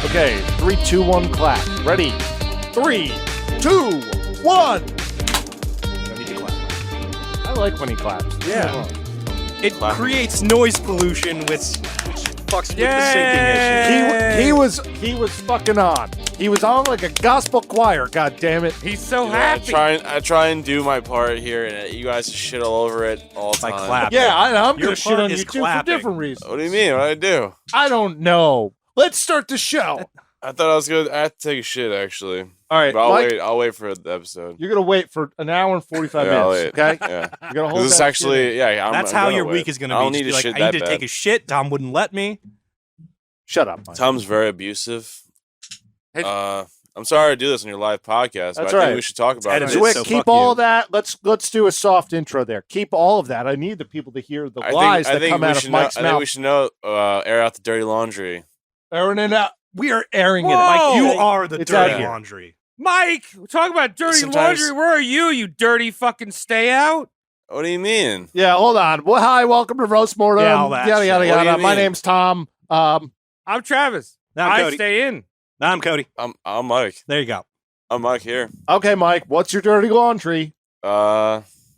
Okay, 3, 2, 1, clap. Ready? 3, 2, 1. Don't need to clap. I like when he claps. Yeah. It creates noise pollution, which fucks with the syncing issue. He was fucking on. He was on like a gospel choir. God damn it! He's so You know, happy. I try and do my part here, and you guys shit all over it all the By time. clapping. Yeah, I'm Your gonna shit part on is you too for clapping. different reasons. What do you mean? What did I do? I don't know. Let's start the show. I thought I was good. I had to take a shit actually. All right, But Mike, I'll wait for the episode. you're gonna wait for an hour and 45 Yeah, I'll minutes. wait. Okay, Yeah. you're gonna hold This is that actually, shit in. yeah. That's I'm how gonna your wait. week is going to I be. don't Just need be to like, shit I that need to bad. take a shit. Tom wouldn't let me. Shut up, Mike. Tom's very abusive. Hey- I'm sorry to do this on your live podcast, but That's I right. think we should talk about edit this. it. Zwick, so keep fuck all you. of that. Let's do a soft intro there. Keep all of that. I need the people to hear the lies that come out of Mike's I think we mouth. should know. Air out the dirty laundry. Airing it out. We are airing it Whoa! out. Mike, you Okay? are the It's out dirty here. laundry. Mike, talk about dirty Sometimes- laundry. Where are you, you dirty fucking stay out? What do you mean? Yeah, hold on. Well, hi, welcome to Roast Mortem. Yeah, all that yada, yada, shit. What do yada. you My mean? name's Tom. I'm Travis. Now I'm I Cody. stay in. Now I'm Cody. I'm Mike. There you go. I'm Mike here. Okay, Mike, what's your dirty laundry?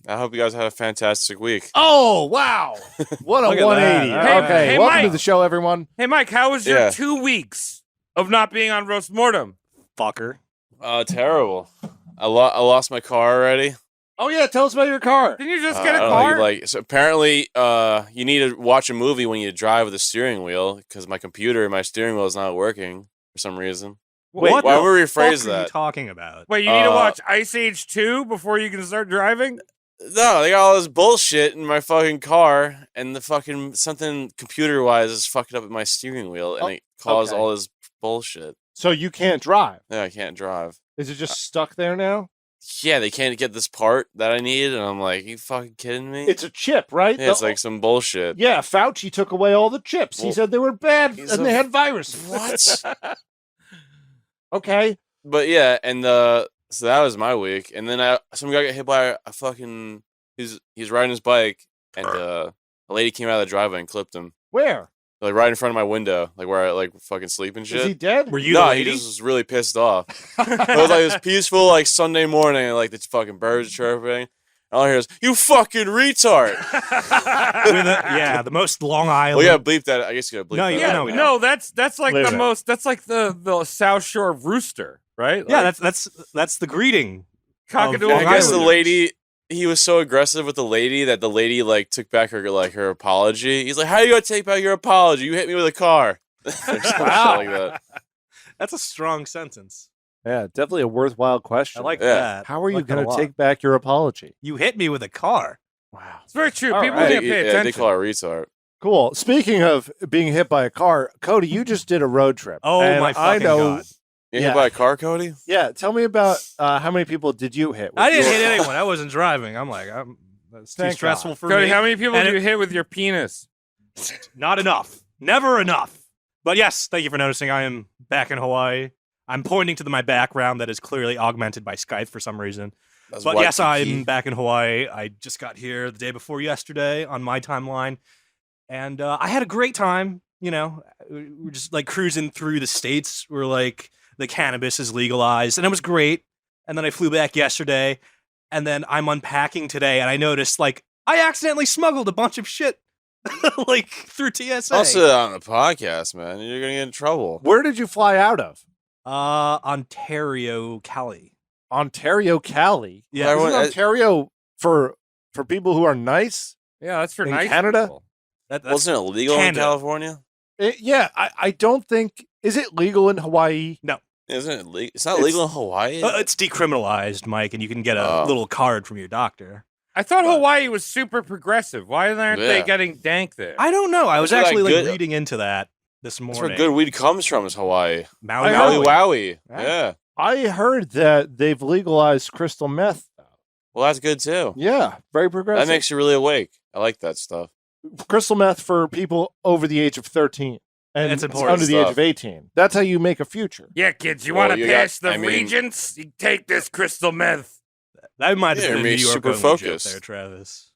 I hope you guys had a fantastic week. Oh, wow. What a Look at 180. that. Hey, Okay, hey, welcome to Mike. the show, everyone. Hey, Mike, how was your Yeah. 2 weeks of not being on Roast Mortem? Fucker. Terrible. I lost my car already. Oh, yeah, tell us about your car. Didn't you just get a I don't car? know, so apparently, you need to watch a movie when you drive with a steering wheel because my steering wheel is not working for some reason. Wait, what? Why the would we fuck rephrase are you that? talking about? Wait, you need to Uh, watch Ice Age 2 before you can start driving? No, they got all this bullshit in my fucking car, and the fucking something computer-wise is fucking up with my steering wheel, and Oh, it caused okay. all this bullshit. So you can't drive. Yeah, I can't drive. Is it just stuck there now? Yeah, they can't get this part that I need, and I'm like, you fucking kidding me? It's a chip, right? Yeah, it's like some bullshit. Yeah, Fauci took away all the chips. He Well, said they were bad he's and a- they had viruses. What? Okay. But yeah, and so that was my week, and then some guy got hit by a fucking. He's riding his bike, and a lady came out of the driveway and clipped him, Where? like right in front of my window, like where I like fucking sleep and Is shit. he dead? Were you No, the he lady? just was really pissed off. It was like this peaceful like Sunday morning, and like the fucking birds chirping. All I hear is "you fucking retard." Yeah, the most Long Island. Well, yeah, bleep that. I guess you gotta bleep No, that. you- Yeah, no, we no, that's like Wait a the minute. most. That's like the South Shore rooster, right? Yeah, Like, that's the greeting. cockatoo. Long I guess the Islanders. lady. He was so aggressive with the lady that the lady like took back her apology. He's like, "How you gonna take back your apology? You hit me with a car." Or some shit like that. That's a strong sentence. Yeah, definitely a worthwhile question. I like Yeah. that. How are I you like that a going to lot. take back your apology? You hit me with a car. Wow. It's very true. All People right. didn't pay They attention. call her retard. Cool. Speaking of being hit by a car, Cody, you just did a road trip. Oh And my I fucking know. God. You Yeah. hit by a car, Cody? Yeah, tell me about how many people did you hit? with I didn't your hit car? anyone. I wasn't driving. That's too Thank stressful for Cody, me. how many people And do you hit with your penis? Not enough. Never enough. But yes, thank you for noticing. I am back in Hawaii. I'm pointing to my background that is clearly augmented by Skype for some reason. That's But yes, Waikiki. I'm back in Hawaii. I just got here the day before yesterday on my timeline. And I had a great time. You know, we're just like cruising through the states where like the cannabis is legalized. And it was great. And then I flew back yesterday. And then I'm unpacking today. And I noticed like I accidentally smuggled a bunch of shit like through TSA. Also on the podcast, man. You're gonna get in trouble. Where did you fly out of? Ontario, Cali. Ontario, Cali. Yeah, Isn't everyone- Ontario for people who are nice? Yeah, that's for In nice Canada? people. That's Wasn't it illegal Canada. in California? Yeah, I don't think. Is it legal in Hawaii? Isn't it legal? It's not It's- legal in Hawaii. It's decriminalized, Mike, and you can get a Oh. little card from your doctor. I thought But- Hawaii was super progressive. Why aren't they Yeah. getting dank there? I don't know. I was That's where actually that like good- reading into that this That's where morning. good weed comes from. Is Hawaii? Maui, I Maui know. Wowie. Yeah. Yeah. I heard that they've legalized crystal meth. Well, that's good too. Yeah, very progressive. That makes you really awake. I like that stuff. crystal meth for people over the age of 13 and That's important under the age stuff. of 18. That's how you make a future. Yeah, kids, you Well, want to you got- pass the I mean- regents? You take this crystal meth. That might have Yeah, been a you're New York super only joke focused. there, Travis.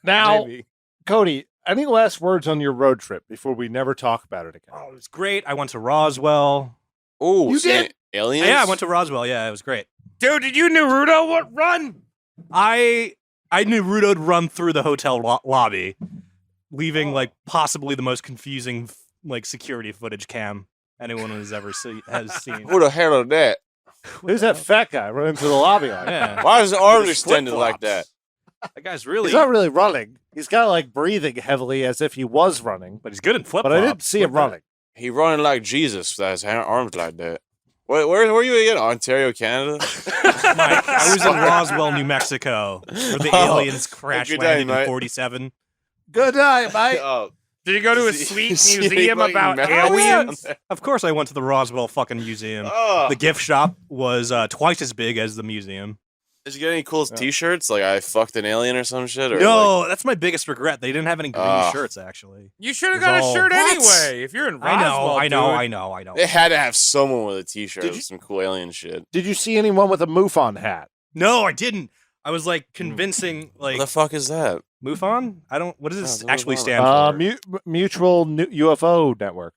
Now, Maybe. Cody, any last words on your road trip before we never talk about it again? Oh, it was great. I went to Roswell. Oh, You did? Aliens? Yeah, I went to Roswell. Yeah, it was great. Dude, did you Naruto what run? I knew Rudo'd run through the hotel lobby, leaving like possibly the most confusing like security footage cam anyone has ever has seen. Who the hell is that? Who's that fat guy running through the lobby like that? Yeah, Why is his arms With his extended like flip-flops. that? that guy's really. He's not really running. He's kind of like breathing heavily as if he was running, but he's good in flip but flops. I didn't see him running. He running like Jesus with his arms like that. Where were you again? Ontario, Canada? Mike, I was in Roswell, New Mexico, where the Oh, aliens crash good day, landed in mate. 47. Good night, mate. Oh, Did you go to a sweet museum about aliens? Of course, I went to the Roswell fucking museum. Oh. The gift shop was twice as big as the museum. Did you get any cool T-shirts? Like I fucked an alien or some shit? Or No, that's my biggest regret. They didn't have any green Ah. shirts, actually. You should have It was got a all- shirt What? anyway. If you're in Roswell, I know. Like, they had to have someone with a T-shirt Did with you- some cool alien shit. Did you see anyone with a MUFON hat? No, I didn't. I was like convincing, like What the fuck is that? MUFON. I don't. What does this Oh, actually MUFON. stand for? Mutual UFO Network.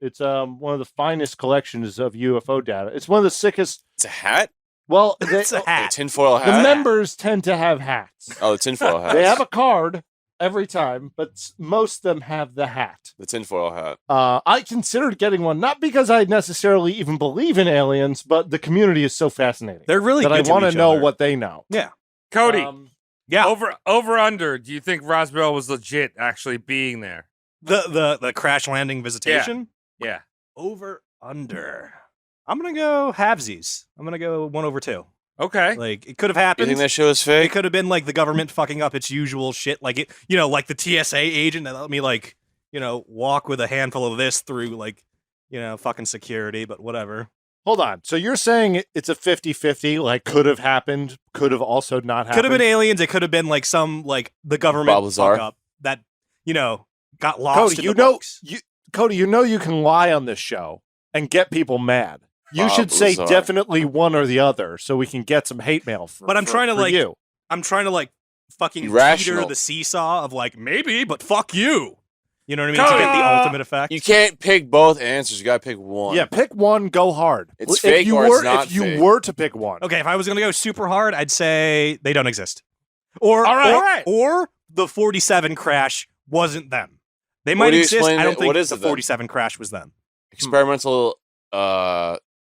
It's one of the finest collections of UFO data. It's one of the sickest. It's a hat? Well, It's a A hat. tinfoil the hat? members tend to have hats. Oh, the tinfoil hat. They have a card every time, but most of them have the hat. The tinfoil hat. I considered getting one, not because I necessarily even believe in aliens, but the community is so fascinating They're really that I good to want to each know other. what they know. Yeah. Cody, Yeah. over under. Do you think Roswell was legit actually being there? The crash landing visitation. Yeah. Over under. I'm gonna go halvesies. I'm gonna go 1/2. Okay. Like it could have You happened. think that show is It fake? could have been like the government fucking up its usual shit, like it, like the TSA agent that let me like, walk with a handful of this through like, fucking security, but whatever. Hold on. So you're saying it's a 50-50, like could have happened, could have also not happened? Could have been aliens. It could have been like some like the government Bob Lazar. fuck up that got lost. Cody, in the books. Cody, you can lie on this show and get people mad. You Bob should say Lazar. definitely one or the other so we can get some hate mail for But I'm trying to, for like, you. I'm trying to like fucking Irrational. teeter the seesaw of like maybe, but fuck you. You know what I mean? Cody! To get the ultimate effect. You can't pick both answers. You gotta pick one. Yeah, pick one, go hard. It's if fake you or were, it's not if you fake. were to pick one. Okay, if I was gonna go super hard, I'd say they don't exist. Or All right. or the 47 crash wasn't them. They What might do you exist. explain I don't it- think what is the it then? 47 crash was them. Experimental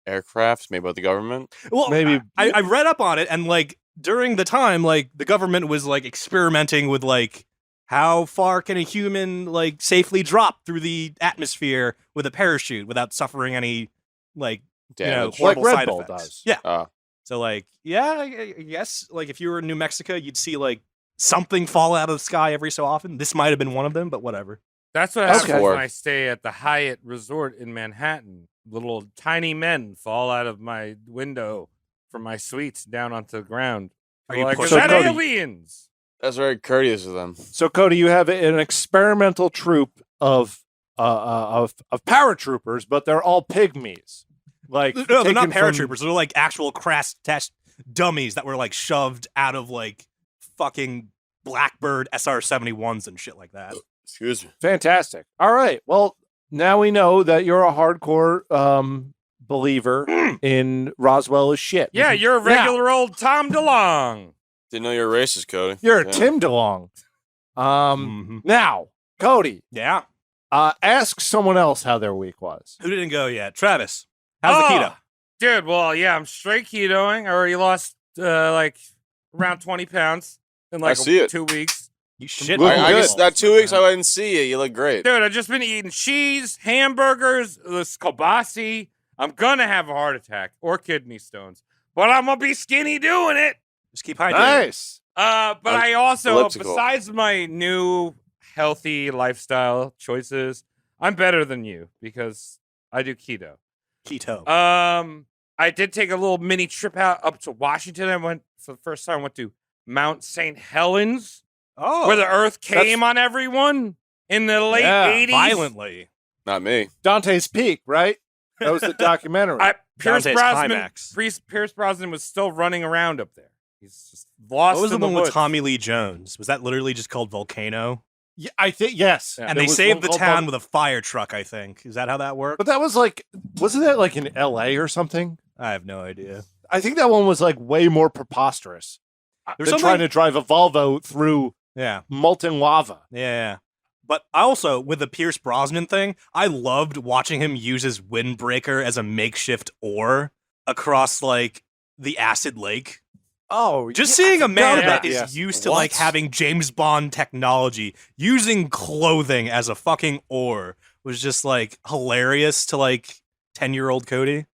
aircraft made by the government. Well, Maybe- I read up on it, and like during the time, like the government was like experimenting with like how far can a human like safely drop through the atmosphere with a parachute without suffering any like Damage. Like horrible Red side Bull effects. does. Yeah. Ah. So like, yeah, I guess like if you were in New Mexico, you'd see like something fall out of the sky every so often. This might have been one of them, but whatever. That's what happens Okay. when I stay at the Hyatt Resort in Manhattan. Little tiny men fall out of my window from my suites down onto the ground. Are you like, is pushing- that So, Cody- aliens? That's very courteous of them. So Cody, you have an experimental troop of paratroopers, but they're all pygmies. Like No, they're not taken from- paratroopers. They're like actual crash test dummies that were like shoved out of like fucking Blackbird SR-71s and shit like that. Excuse me. Fantastic. All right. Well, now we know that you're a hardcore believer in Roswell is shit. Yeah, you're a Now, regular old Tom DeLong. Didn't know you were racist, Cody. You're a Yeah. Tim DeLong. Mhm. Now, Cody, Yeah. ask someone else how their week was. Who didn't go yet? Travis. How's the keto? Dude, well, yeah, I'm straight ketoing. I already lost like around 20 pounds in like see it. 2 weeks. You shit. Looking I good. guess that 2 weeks I didn't see you. You look great. Dude, I've just been eating cheese, hamburgers, this kielbasa. I'm gonna have a heart attack or kidney stones, but I'm gonna be skinny doing it. Just keep hydrated. Nice. But I also, elliptical. besides my new healthy lifestyle choices, I'm better than you because I do keto. Keto. I did take a little mini trip out up to Washington. I went for the first time. Went to Mount St. Helens, where the Earth came on everyone in the late Yeah, 80s. violently. Not me. Dante's Peak, right? That was the documentary. Pierce Dante's Brosnan. Climax. Pierce Brosnan was still running around up there. He's just lost. What was the in one with woods. Tommy Lee Jones? Was that literally just called Volcano? Yeah, I think yes. And There they was saved one the called town with a fire truck, I think. Is that how that worked? But that was like, wasn't that like in L.A. or something? I have no idea. I think that one was like way more preposterous. There's They're trying to drive a Volvo through Yeah. molten lava. Yeah. But I also, with the Pierce Brosnan thing, I loved watching him use his windbreaker as a makeshift oar across, like, the acid lake. Oh, Just seeing a man that is yes. used to, like, having James Bond technology, using clothing as a fucking oar was just, like, hilarious to, like, 10-year-old Cody.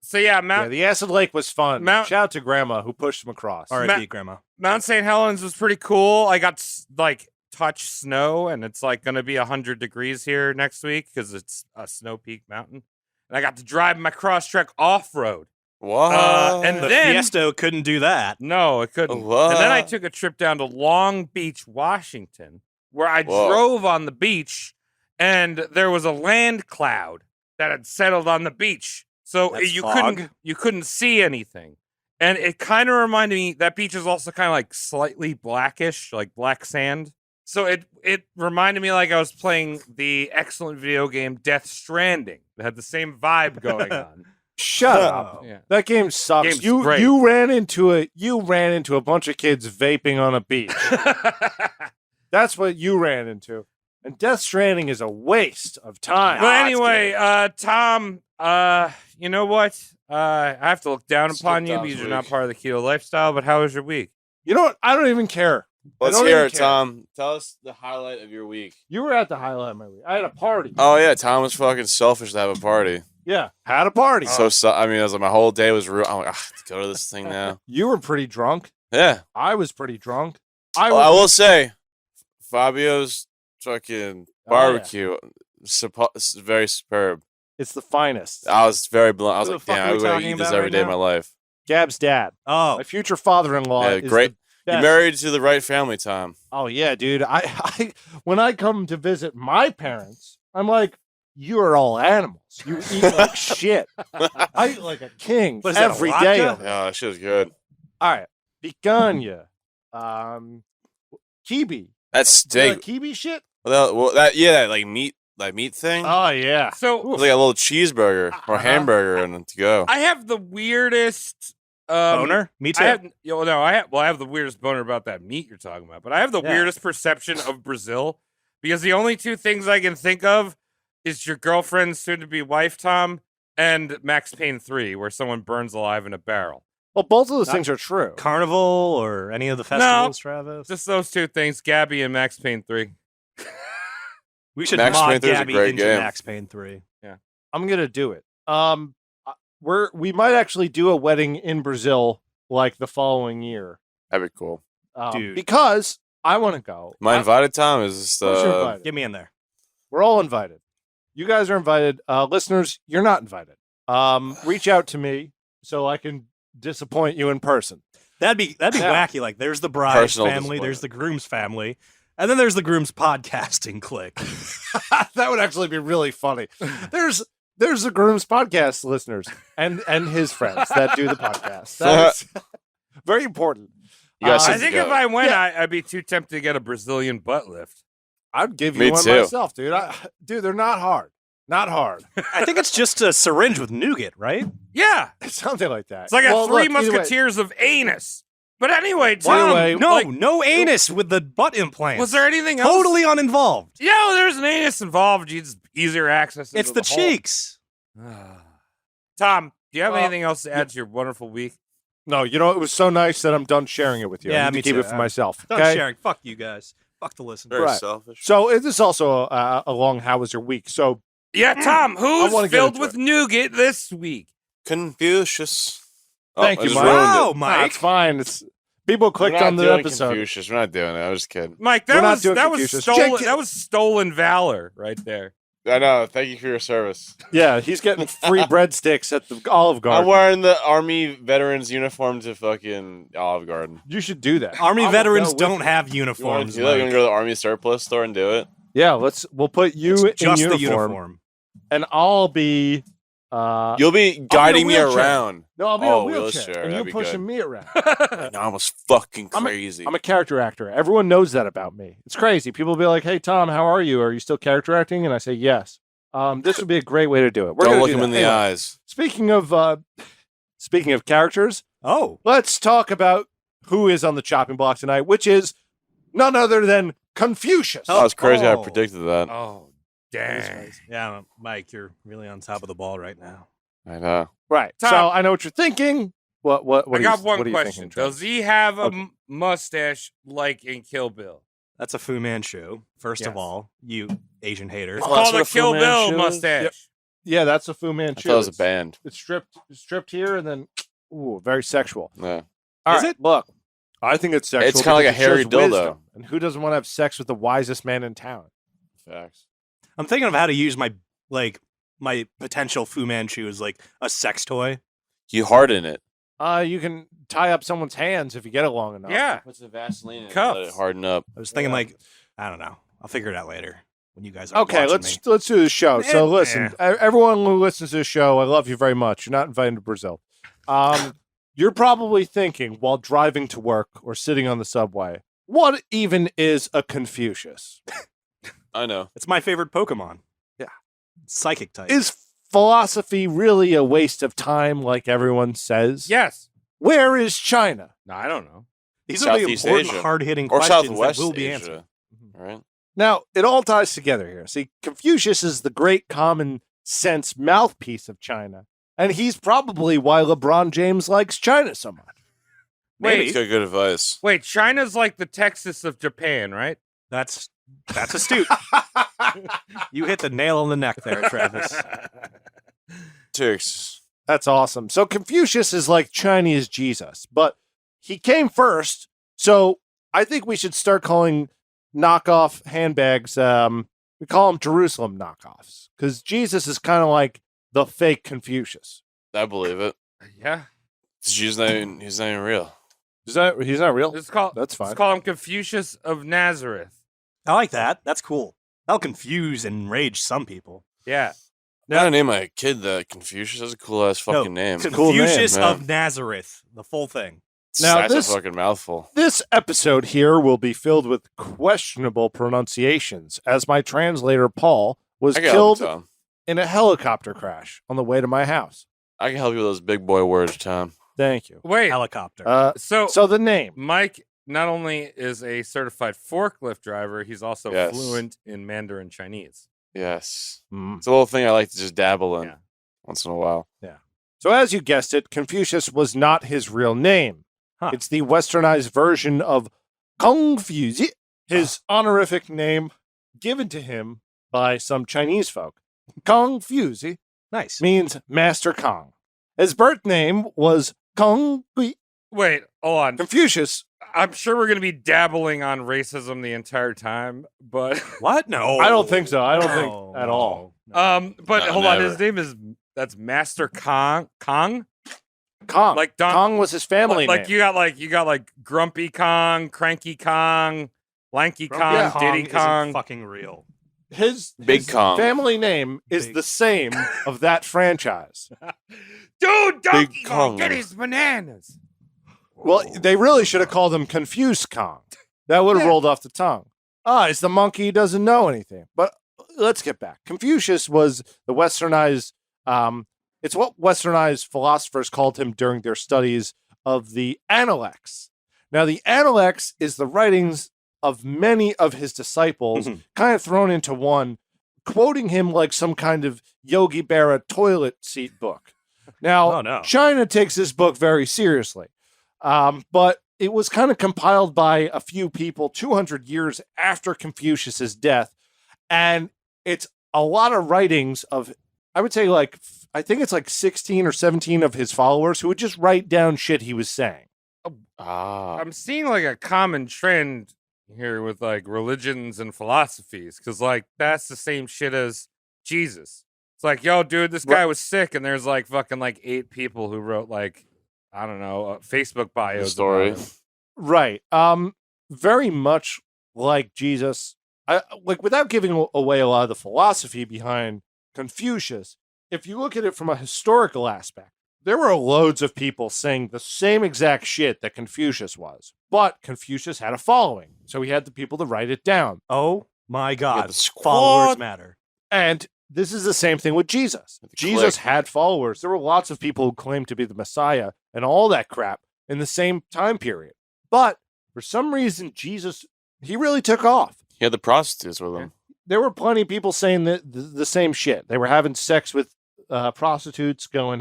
So yeah, the acid lake was fun. Shout out to Grandma who pushed him across. R.I.P. Grandma. Mount St. Helens was pretty cool. I got like touch snow, and it's like going to be 100 degrees here next week because it's a snow peak mountain. And I got to drive my Crosstrek off road. What? And The then Fiesta couldn't do that. no, it couldn't. What? And then I took a trip down to Long Beach, Washington, where I drove on the beach, and there was a land cloud that had settled on the beach. So That's you fog. couldn't see anything. And it kind of reminded me, that beach is also kind of like slightly blackish, like black sand. So it reminded me like I was playing the excellent video game Death Stranding. It had the same vibe going on. Shut up. Yeah. That game sucks. Game's great. You ran into a bunch of kids vaping on a beach. That's what you ran into. And Death Stranding is a waste of time. But anyway, Tom, you know what? I have to look down upon you Tom's because you're not week. part of the keto lifestyle, but how was your week? You know what? I don't even care. Let's don't hear even it, care. Tom. Tell us the highlight of your week. You were at the highlight of my week. I had a party. Oh yeah, Tom was fucking selfish to have a party. Yeah, had a party. I mean, I was like, my whole day was real. I'm like, I have to go to this thing now. You were pretty drunk. Yeah. I was pretty drunk. I will say, Fabio's fucking barbecue is very superb. It's the finest. I was very blunt. I was Who like, the fuck damn, are I we would go talking eat this about every right day of now? my life. Gab's dad. Oh, My future father-in-law. Yeah, is great. the You're best. married to the right family, Tom. Oh yeah, dude. I when I come to visit my parents, I'm like, you are all animals. You eat like shit. I eat like a king What is that, a every vodka? day. Yeah, that shit was good. All right, picanha, kibi. That You steak. like kibi shit? That like meat thing. Oh yeah. So It was like a little cheeseburger or hamburger and to go. I have the weirdest boner? Me too. I have the weirdest boner about that meat you're talking about, but I have the weirdest perception of Brazil because the only two things I can think of is your girlfriend's soon-to-be wife, Tom, and Max Payne 3, where someone burns alive in a barrel. Well, both of those things are true. Carnival or any of the festivals, Travis? Just those two things, Gabby and Max Payne 3. We should Max mod Payne 3 is a Gabby great into game. Max Payne 3. I'm gonna do it. We might actually do a wedding in Brazil like the following year. That'd be cool. Dude. Because I want to go. Am I invited, Tom? Is this Of course you're invited. Get me in there. We're all invited. You guys are invited. Listeners, you're not invited. Reach out to me so I can disappoint you in person. That'd be Yeah. wacky. Like, there's the bride's Personal family, there's the disappointment. groom's family, and then there's the groom's podcasting clique. That would actually be really funny. There's the groom's podcast listeners and his friends that do the podcast. That's very important. You guys I should think go. if I went, Yeah. I'd be too tempted to get a Brazilian butt lift. I'd give Me you one too. myself, dude. Dude, they're not hard. Not hard. I think it's just a syringe with nougat, right? Yeah, Something like that. it's like Well, a Three look, either way- Musketeers of anus. But anyway, Tom, Anyway, No, like, no anus with the butt implants. was there anything else? Totally uninvolved. Yeah, well, there's an anus involved. It's easier access. It's into the hole. cheeks. Tom, do you have Well, anything else to add to your wonderful week? No, you know, it was so nice that I'm done sharing it with you. I Yeah, need to me keep too. it for myself. Done Okay. sharing. Fuck you guys. Fuck the listeners. Very Right. selfish. So it is also a long how was your week? So Yeah, Tom, who's wanna get filled into with nougat this week? Confucius. Thank I you, just Mike. ruined Wow, it. Mike. it's fine. It's people We're clicked not on the doing episode. Confucius. We're not doing it. I'm just kidding. Mike, We're that not was doing that was Confucius. stolen. Jake- That was stolen valor right there. I know. Thank you for your service. Yeah, he's getting free breadsticks at the Olive I'm Garden. wearing the Army veterans uniform to fucking Olive Garden. You should do that. Army I will veterans go with don't you. have You want uniforms. to do that? You Mike. want to go to the Army surplus store and do it? Yeah, we'll put you It's just in the uniform, uniform. and I'll be You'll be guiding me wheelchair. around. No, I'll be in a Oh, wheelchair, and that'd you're be pushing good. me around. No, I was fucking I'm a- crazy. I'm a character actor. Everyone knows that about me. It's crazy. People will be like, "Hey, Tom, how are you? Are you still character acting?" And I say, "Yes." This would be a great way to do it. We're Don't gonna look do him that. in the Anyway, eyes. Speaking of characters, Oh, let's talk about who is on the chopping block tonight, which is none other than Confucius. Oh, it's crazy. I Oh. predicted that. Oh, that is dang. crazy. Yeah, Mike, you're really on top of the ball right now. I know. Right. Tom. So I know what you're thinking. What I are got you, one what are you question. thinking, Travis? Does he have a Okay. mustache like in Kill Bill? That's a Fu Manchu. First of Yes. all, you Asian hater. It's Oh, that's called what a a Fu Kill Bill Manchu is? mustache. Yeah, that's a Fu I Manchu. thought it was a It's- band. It's stripped here and then, ooh, very sexual. Yeah. All Is right, it? Look, I think it's sexual. It's kinda like because a it shows hairy dildo. wisdom. And who doesn't want to have sex with the wisest man in town? Facts. I'm thinking of how to use my potential Fu Manchu as like a sex toy. You harden it. You can tie up someone's hands if you get it long enough. Yeah. What's the Vaseline in it? Cuffs. Let it harden up. I was thinking Yeah. like, I don't know. I'll figure it out later when you guys are Okay, watching let's me. do the show. So Eh, listen, everyone who listens to the show, I love you very much. You're not invited to Brazil. You're probably thinking while driving to work or sitting on the subway, what even is a Confucius? I know. It's my favorite Pokemon. Yeah. Psychic type. Is philosophy really a waste of time, like everyone says? Yes. Where is China? No, I don't know. These are the Southeast important, Asia. hard-hitting Or questions Southwest that will be Asia. answered. Right? Now, it all ties together here. See, Confucius is the great common sense mouthpiece of China, and he's probably why LeBron James likes China so much. Maybe Wait, it's got good advice. wait. China's like the Texas of Japan, right? That's astute. You hit the nail on the neck there, Travis. Texas. That's awesome. So Confucius is like Chinese Jesus, but he came first. So I think we should start calling knockoff handbags. We call them Jerusalem knockoffs because Jesus is kind of like the fake Confucius. I believe it. Yeah. He's not even real. He's not real. Let's call. That's fine. Let's call him Confucius of Nazareth. I like that. That's cool. That'll confuse and enrage some people. Yeah. I gotta name my kid that Confucius. That's a cool ass fucking name. a cool name, Confucius man. of Nazareth. The full thing. Now, That's this- a fucking mouthful. This episode here will be filled with questionable pronunciations, as my translator Paul was I can help killed you, Tom. in a helicopter crash on the way to my house. I can help you with those big boy words, Tom. Thank you. Wait. Helicopter. So, So the name. Mike not only is a certified forklift driver, he's also Yes. fluent in Mandarin Chinese. Yes. Mm. It's a little thing I like to just dabble in Yeah. once in a while. So as you guessed it, Confucius was not his real name. Huh. It's the westernized version of Confucius, his honorific name given to him by some Chinese folk. Confucius Nice. means Master Kong. His birth name was Kong. Wait, hold on. Confucius. I'm sure we're going to be dabbling on racism the entire time, but What? No. I don't think so. I don't No, think at all. but No, hold on. never. His name is that's Master Kong. Kong? Kong. Like Don- Kong was his family like name. you got like Grumpy Kong, Cranky Kong, Lanky Kong, Yeah. Diddy isn't Kong. fucking real. His Big Kong. family name is Big- the same of that franchise. Dude, Donkey Kong, Kong. get his bananas. Well, they really should have called him Confused Kong. That would have Yeah. rolled off the tongue. It's the monkey who doesn't know anything. But let's get back. Confucius was the westernized, it's what westernized philosophers called him during their studies of the Analects. Now, the Analects is the writings of many of his disciples, Mhm. kind of thrown into one, quoting him like some kind of Yogi Berra toilet seat book. Now, Oh, no. China takes this book very seriously, but it was kind of compiled by a few people 200 years after Confucius's death, and it's a lot of writings of, I would say, like, I think it's like 16 or 17 of his followers who would just write down shit he was saying. Ah. I'm seeing like a common trend here with like religions and philosophies because like that's the same shit as Jesus. It's like, yo, dude, this guy was sick, and there's like fucking like 8 people who wrote like, I don't know, Facebook bios. story. about him. Right. Very much like Jesus. Like, without giving away a lot of the philosophy behind Confucius, if you look at it from a historical aspect, there were loads of people saying the same exact shit that Confucius was, but Confucius had a following, so he had the people to write it down. Oh my God. the squad. Followers matter. And this is the same thing with Jesus. The Jesus clique. had followers. There were lots of people who claimed to be the Messiah and all that crap in the same time period. But for some reason, Jesus, he really took off. He had the prostitutes with him. There were plenty of people saying the same shit. They were having sex with prostitutes, going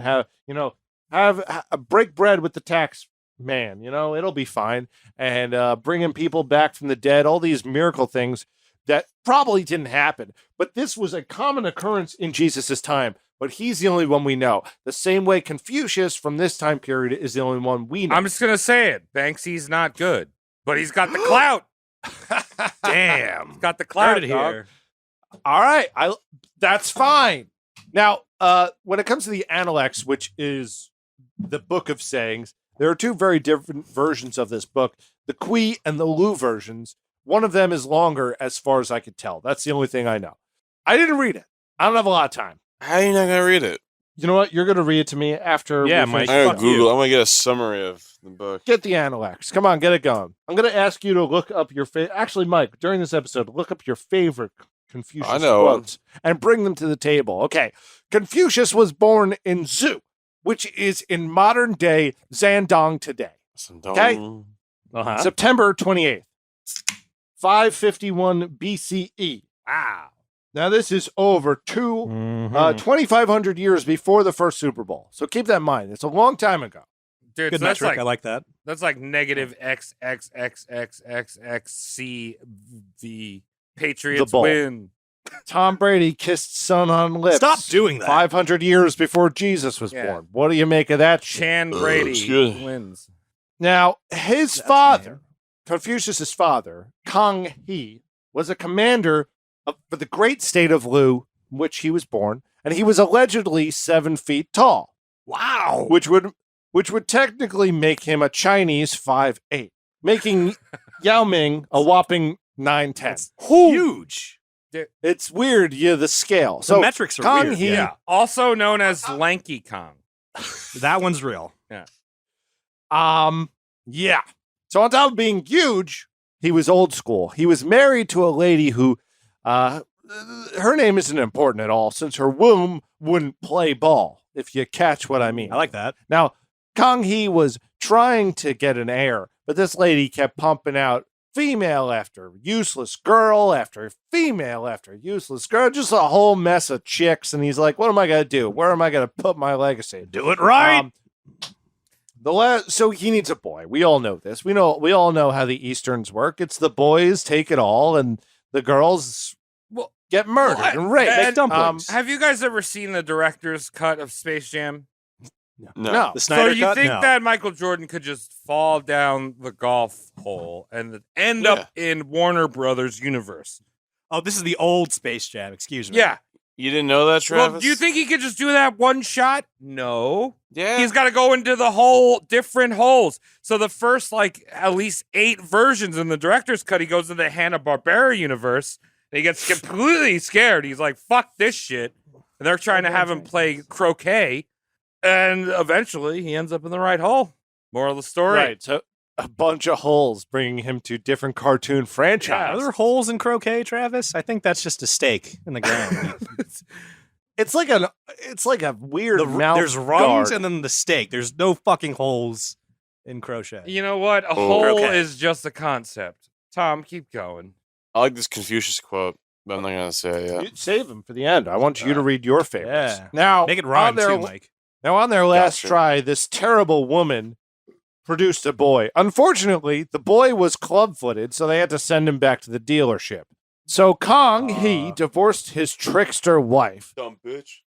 break bread with the tax man. It'll be fine, and bringing people back from the dead. All these miracle things that probably didn't happen, but this was a common occurrence in Jesus's time. But he's the only one we know. The same way Confucius from this time period is the only one we know. I'm just gonna say it. Banksy's not good, but he's got the clout. Damn. He's got the clout Heard it dog. here. All right, that's fine. Now, when it comes to the Analects, which is the book of sayings, there are two very different versions of this book, the Kui and the Lu versions. One of them is longer, as far as I could tell. That's the only thing I know. I didn't read it. I don't have a lot of time. How are you not gonna read it? You know what? You're going to read it to me after. Yeah, we Mike. finish I'm the gonna show. Google. I'm gonna get a summary of the book. Get the Analects. Come on, get it going. I'm going to ask you to look up your Actually, Mike, during this episode, look up your favorite Confucius I know. quotes and bring them to the table. Okay. Confucius was born in Zhou, which is in modern day Zandong today. Okay. Uh-huh. September 28th, 551 BCE. Wow. Now, this is over Mhm. 2,500 years before the first Super Bowl. So keep that in mind. It's a long time ago. Dude, Good so that's metric. like I like that. that's like negative XXXXXXC the Patriots ball. win. Tom Brady kissed son on lips. Stop doing that. 500 years before Jesus was Yeah. born. What do you make of that shit? Chan it's Brady good. wins. Now, his That's father, amazing. Confucius's father, Kang He, was a commander for the great state of Lu, in which he was born, and he was allegedly 7 feet tall, Wow. which would technically make him a Chinese 5'8", making Yao Ming a whopping 9'10". That's huge. It's weird, the scale. The So metrics are Kang weird. He, Yeah. Also known as Lanky Kong. That one's real. yeah. So on top of being huge, he was old school. He was married to a lady who, her name isn't important at all, since her womb wouldn't play ball, if you catch what I mean. I like that. Now, Kang He was trying to get an heir, but this lady kept pumping out female after useless girl after female after useless girl, just a whole mess of chicks. And he's like, what am I going to do? Where am I going to put my legacy? Do it right. So he needs a boy. We all know this. We all know how the Easterns work. It's the boys take it all, and the girls get murdered and raped. and, dumplings. Have you guys ever seen the director's cut of Space Jam? No. The So Snyder you Cut? think No. that Michael Jordan could just fall down the golf hole and end up in Warner Brothers universe? Oh, this is the old Space Jam. Excuse me. Yeah. You didn't know that, Travis? Well, do you think he could just do that one shot? No. Yeah. He's got to go into the whole different holes. So the first, at least 8 versions in the director's cut, he goes to the Hanna-Barbera universe, and he gets completely scared. He's like, fuck this shit. And they're trying to have him play croquet, and eventually he ends up in the right hole. Moral of the story. Right. So a bunch of holes bringing him to different cartoon Are franchises. there holes in croquet, Travis? I think that's just a stake in the ground. It's like a weird mouth There's rungs guard. and then the stake. There's no fucking holes in crochet. You know what? A Oh. hole Croquet. is just a concept. Tom, keep going. I like this Confucius quote, but I'm not gonna say it yet. You save them for the end. I want you to read your favorites. Yeah. Now, Make it rhyme on their, too, Mike. Now, on their last Gotcha. try, this terrible woman produced a boy. Unfortunately, the boy was club-footed, so they had to send him back to the dealership. So Kang He divorced his trickster wife Dumb bitch.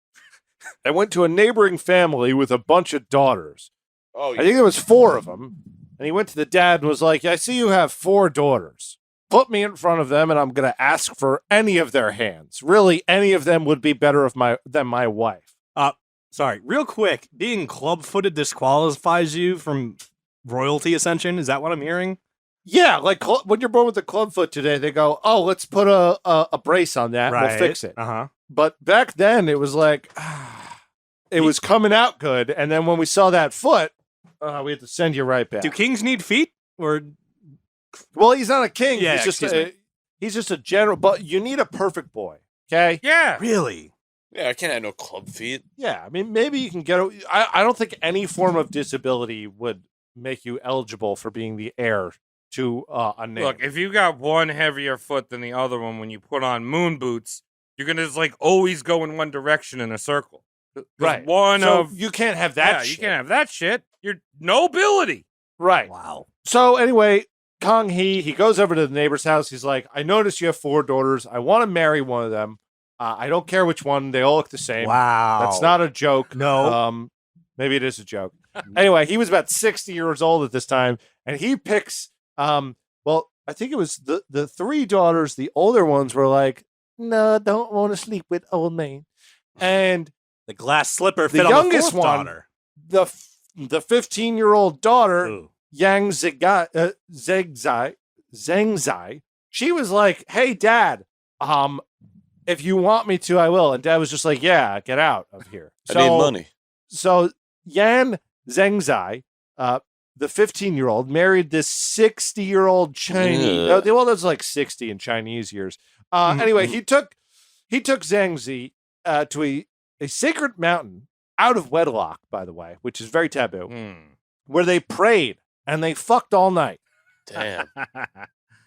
and went to a neighboring family with a bunch of daughters. Oh, I think there was 4 of them. And he went to the dad and was like, I see you have 4 daughters. Put me in front of them, and I'm going to ask for any of their hands. Really, any of them would be better than my wife. Sorry, real quick. Being club-footed disqualifies you from royalty ascension. Is that what I'm hearing? Yeah, like when you're born with a club foot today, they go, oh, let's put a brace on that. We'll fix it. Uh-huh. But back then, it was like, it was coming out good, and then when we saw that foot, we had to send you right back. Do kings need feet? Or Well, he's not a king. Yeah, He's just a general. But you need a perfect boy. Okay. Yeah. really? Yeah, I can't have no club feet. Yeah. I mean, maybe you can get. I don't think any form of disability would make you eligible for being the heir to a name. Look, if you got one heavier foot than the other one when you put on moon boots, you're gonna just like always go in one direction in a circle. 'Cause right. One so of you can't have that. yeah, you shit. can't have that shit. You're nobility. Right. Wow. So anyway, Kong he goes over to the neighbor's house. He's like, I noticed you have 4 daughters. I want to marry one of them. I don't care which one. They all look the same. Wow. That's not a joke. No. Maybe it is a joke. Anyway, he was about 60 years old at this time, and he picks. Well, I think it was the 3 daughters. The older ones were like, no, don't want to sleep with old man. And the glass slipper the fit on youngest the 4th one, daughter. the 15-year-old daughter, Ooh. Yang Zhengzai, she was like, hey, Dad, if you want me to, I will. And Dad was just like, yeah, get out of here. I need money. So Yan Zhengzai, the 15-year-old, married this 60-year-old Chinese. Ugh. Well, that's like 60 in Chinese years. Anyway, he took Zhengzi to a sacred mountain out of wedlock, by the way, which is very taboo, where they prayed and they fucked all night. Damn.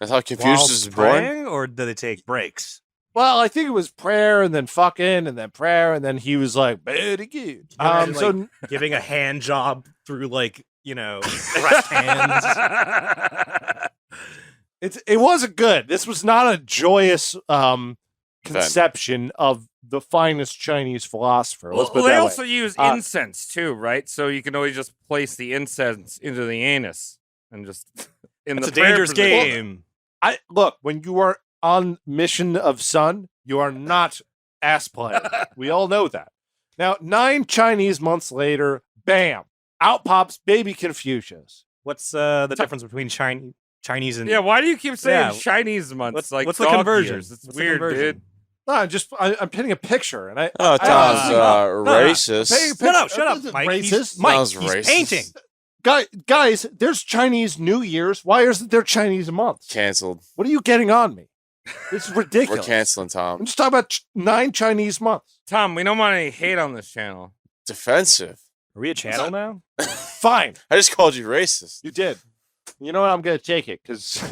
That's how Confucius is born? Praying, or did they take breaks? Well, I think it was prayer and then fucking and then prayer, and then he was like, very good. Imagine, So giving a hand job through breast hands. it wasn't good. This was not a joyous conception of the finest Chinese philosopher. Let's put it They that also way. use incense too, right? So you can always just place the incense into the anus and just in It's the a dangerous prayer game. Look, when you are on mission of sun, you are not ass playing. We all know that. Now, 9 Chinese months later, bam, out pops baby Confucius. What's the difference between Chinese and Yeah, why do you keep saying Yeah. Chinese months? What's- like what's the dog conversion? years? It's What's the weird, conversion? dude. No, I'm painting a picture, and Oh, I Tom's honestly- racist. No, shut up, Isn't Mike. racist. Mike, Sounds he's racist. painting. Guys, there's Chinese New Year's. Why isn't there Chinese months? Canceled. What are you getting on me? This is ridiculous. We're canceling I'm Tom. just talking about 9 Chinese months. Tom, we don't want any hate on this channel. Defensive. Are we a channel now? Fine, I just called you racist. you did. You know what? I'm gonna take it because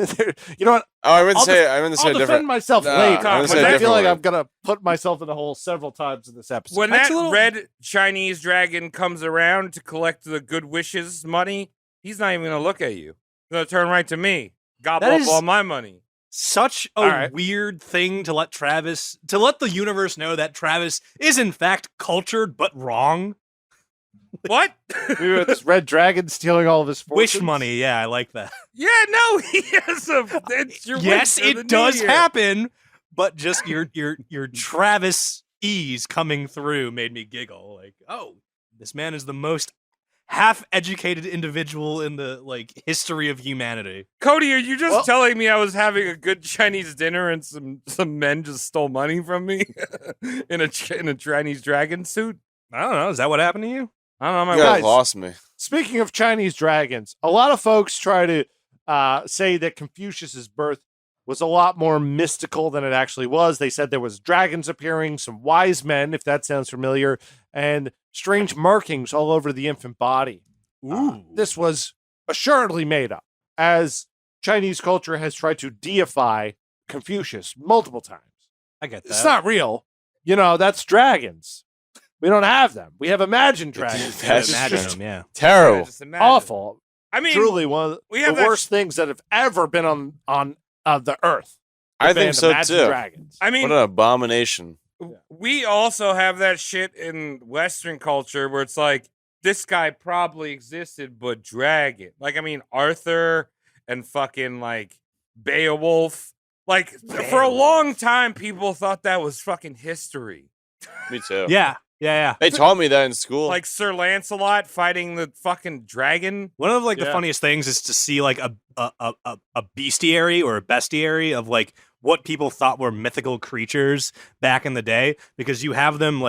you know what? Oh, I meant to say I'll a defend different. myself Nah, later. I'm gonna say Because a I feel different like word. I'm gonna put myself in a hole several times in this episode. When Mike's that a little- red Chinese dragon comes around to collect the good wishes money, he's not even gonna look at you. He's gonna turn right to me, gobble That up is- all my money. Such a All right. weird thing to let the universe know that Travis is in fact cultured but wrong. What? We were this red dragon stealing all of his Wish fortunes. money, yeah, I like that. Yeah, no, he has a. It's your Yes, wish for the it new does year. happen, but just your Travis ease coming through made me giggle. Like, oh, this man is the most half-educated individual in the history of humanity. Cody, are you just Well- telling me I was having a good Chinese dinner and some men just stole money from me in a Chinese dragon suit? I don't know. Is that what happened to you? I don't know. You My guys Guys. lost me. Speaking of Chinese dragons, a lot of folks try to say that Confucius's birth was a lot more mystical than it actually was. They said there was dragons appearing, some wise men, if that sounds familiar, and strange markings all over the infant body. This was assuredly made up, as Chinese culture has tried to deify Confucius multiple times. I get that. It's not real. That's dragons. We don't have them. We have imagined dragons. That's It's Imagine just him, yeah. Yeah, Terrible. just imagine. awful. I mean, Truly one of we the have that worst things that have ever been on the earth. I The think band so Imagine too. Dragons. I mean, What an abomination. we also have that shit in Western culture where it's like this guy probably existed, but dragon. Like, I mean, Arthur and fucking Beowulf. Like, for a long time, people thought that was fucking history. Me too. Yeah. They taught me that in school. Like Sir Lancelot fighting the fucking dragon. One of the Yeah. funniest things is to see a bestiary or a bestiary of what people thought were mythical creatures back in the day, because you have them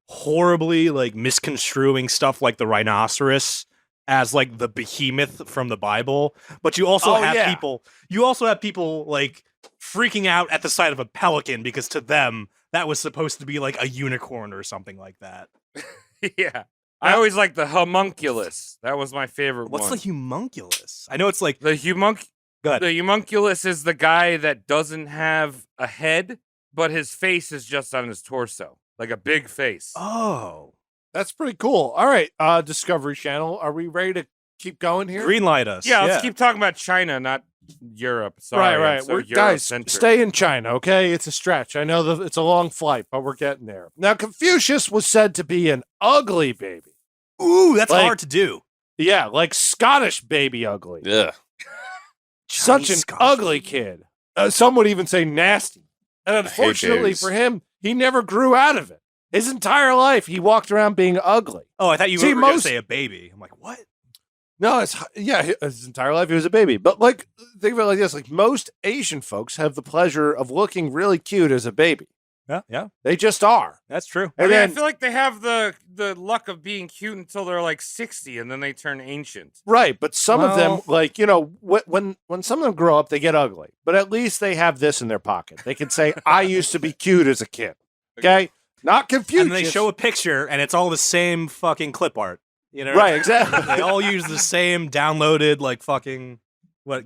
horribly like misconstruing stuff like the rhinoceros as like the behemoth from the Bible, but you also Oh, have yeah. people like freaking out at the sight of a pelican because to them that was supposed to be like a unicorn or something like that. Yeah. I always liked the homunculus. That was my favorite What's one. the homunculus? I know it's like The Go ahead. The homunculus is the guy that doesn't have a head, but his face is just on his torso, like a big face. oh, That's pretty cool. All right, Discovery Channel, are we ready to keep going here? greenlight us. Yeah, let's keep talking about China, not Europe. Sorry, right. I'm so Guys, Eurocentric. stay in China, okay? It's a stretch. I know that it's a long flight, but we're getting there. Now, Confucius was said to be an ugly baby. Ooh, that's Like- hard to do. Yeah, like Scottish baby ugly. Yeah. Such Chinese an Scottish ugly baby. kid. Some would even say nasty. And unfortunately babies. for him, he never grew out of it. His entire life, he walked around being ugly. Oh, I thought you See, were going to most- say a baby. I'm like, what? No, his entire life he was a baby. But like, think of it like this: like most Asian folks have the pleasure of looking really cute as a baby. Yeah, They just are. that's true. I And mean, I then, feel like they have the luck of being cute until they're like 60, and then they turn ancient. right, but some of them, Well- like when some of them grow up, they get ugly. But at least they have this in their pocket. They can say, "I used to be cute as a kid." Okay, not Confucius. And they show a picture, and it's all the same fucking clip art. You know, right, exactly. They all use the same downloaded like fucking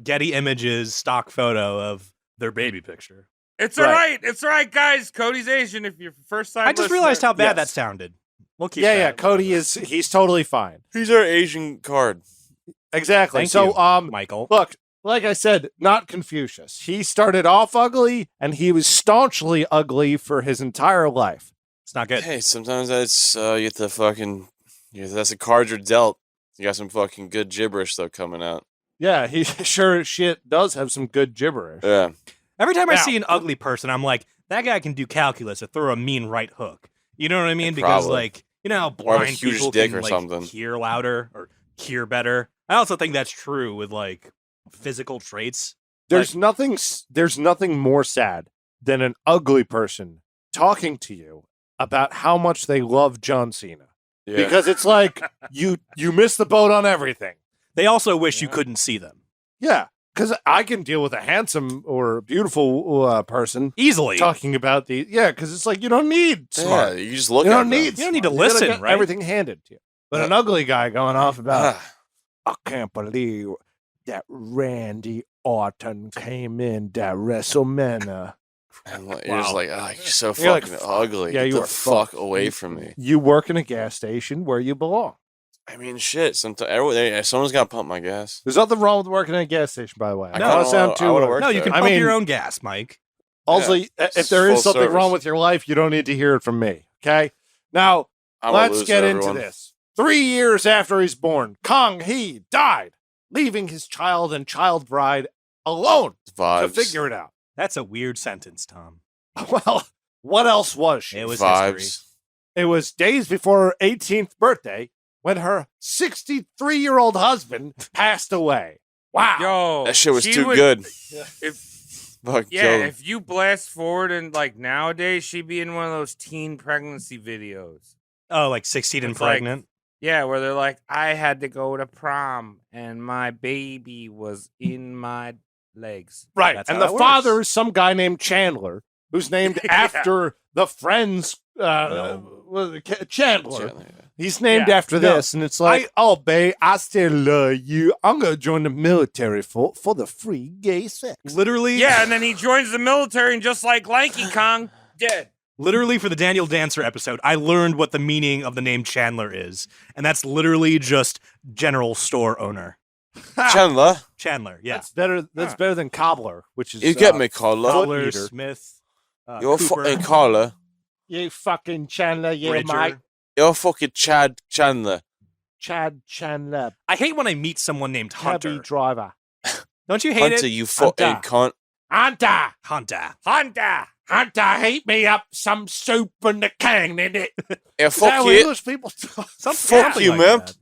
Getty Images stock photo of their baby picture. It's Right. all right. It's all right, guys. Cody's Asian. If you're first time, I just realized how bad yes. that sounded. We'll keep Yeah. that. Cody he's totally fine. He's our Asian card. Exactly. Thank so, you, Michael. look, like I said, not Confucius. He started off ugly, and he was staunchly ugly for his entire life. It's not good. Hey, sometimes that's you have to fucking that's the cards you're dealt. You got some fucking good gibberish though coming out. Yeah, he sure as shit does have some good gibberish. Yeah. Every time I Now- see an ugly person, I'm like, that guy can do calculus or throw a mean right hook. You know what I mean? Because Probably. like, you know how Or have a blind huge people dick can or like something. hear louder or hear better. I also think that's true with like physical traits. There's nothing more sad than an ugly person talking to you about how much they love John Cena. Yeah. Because it's like you missed the boat on everything. They also wish you Yeah. couldn't see them Yeah, because I can deal with a handsome or beautiful person easily. talking about because it's like you don't need yeah, smart. you just look You at don't them. need. You don't need to smart. You gotta listen, get right? Everything handed to you. But an ugly guy going off about, Ah, I can't believe that Randy Orton came in that WrestleMania. and like, you're just Wow. like, you're so You're like, fucking fuck. ugly. Yeah, Get you the are fuck fucked. away from me. You work in a gas station where you belong. I mean, shit. Sometimes someone's got to pump my gas. There's nothing wrong with working in a gas station, by the way. I No, don't wanna sound I too. wanna work No, you there. can I pump mean- your own gas, Mike. Also, Yeah, if it's there is full something wrong service. with your life, you don't need to hear it from me. Okay. Now I'm a let's loser, get everyone. into this. 3 years after he's born, Kong He died, leaving his child and child bride alone Vibes. to figure it out. That's a weird sentence, Tom. Well, what else was she? It was Vibes. history. It was days before her 18th birthday when her 63-year-old husband passed away. Wow. Yo, That shit was she too would- good. If Fuck, yeah, killed him. if you blast forward and like nowadays, she'd be in one of those teen pregnancy videos. Oh, like 16 and It's like- pregnant. Yeah, where they're like, I had to go to prom and my baby was in my legs. Right. That's And how the that father works. is some guy named Chandler, who's named Yeah. after the Friends Chandler. Chandler, yeah. He's named Yeah. after this, and it's like, oh, babe, I still love you. I'm gonna join the military for the free gay sex. Literally, Yeah, and then he joins the military and just like Lanky Kong, dead. literally for the Daniel Dancer episode, I learned what the meaning of the name Chandler is, and that's literally just general store owner. Chandler, Chandler, yeah. That's better. That's better than cobbler, which is you get me, Carla. Fowler, eater. Smith, You're Cooper, fucking Carla. You fucking Chandler, you Bridger. mate. You're fucking Chad Chandler. Chad Chandler, I hate when I meet someone named cabby Hunter. driver. Don't you hate Hunter, it? you fucking Hunter. cunt. Hunter, Hunter. Hunter, heat me up some soup and the can in it. Yeah, Is that fuck how you. English people talk? Something you, like man. that.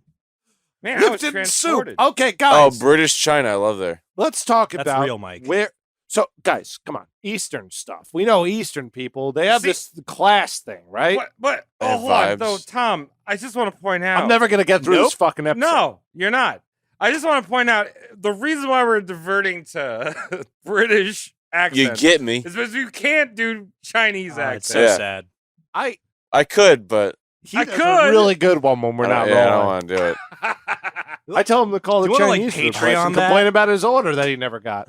Man, I was Lifted in soup. transported. Okay, Oh, guys, British China. I love there. let's talk That's about real, Mike. where So, guys, come on. Eastern stuff. We know Eastern people. They have See- this class thing, right? What? They Oh, have hold on, though, vibes. Tom. I just want to point out. I'm never going to get through this fucking episode. No, you're not. I just want to point out the reason why we're diverting to British You accents get me. is because you can't do Chinese It's accents. so Yeah. sad. I could, but He I does could. a really good one when we're not I don't rolling. want to do it. I tell him to call Do the you wanna, like, Chinese food Patreon place and that? complain about his order that he never got.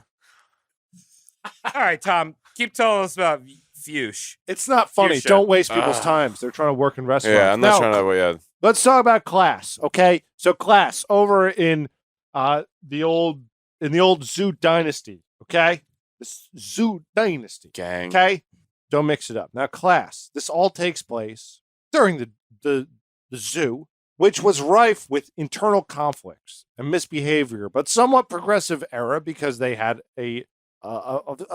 All right, Tom, keep telling us about Fuchs. It's not funny. Fuchsia. Don't waste people's Ah. times. They're trying to work in restaurants. Yeah, I'm not Now, trying to. Well, yeah, let's talk about class, okay? So class over in the old Zhou dynasty, okay? This Zhou dynasty, gang. okay? Don't mix it up. Now class. This all takes place during the Zhou, which was rife with internal conflicts and misbehavior, but somewhat progressive era because they had a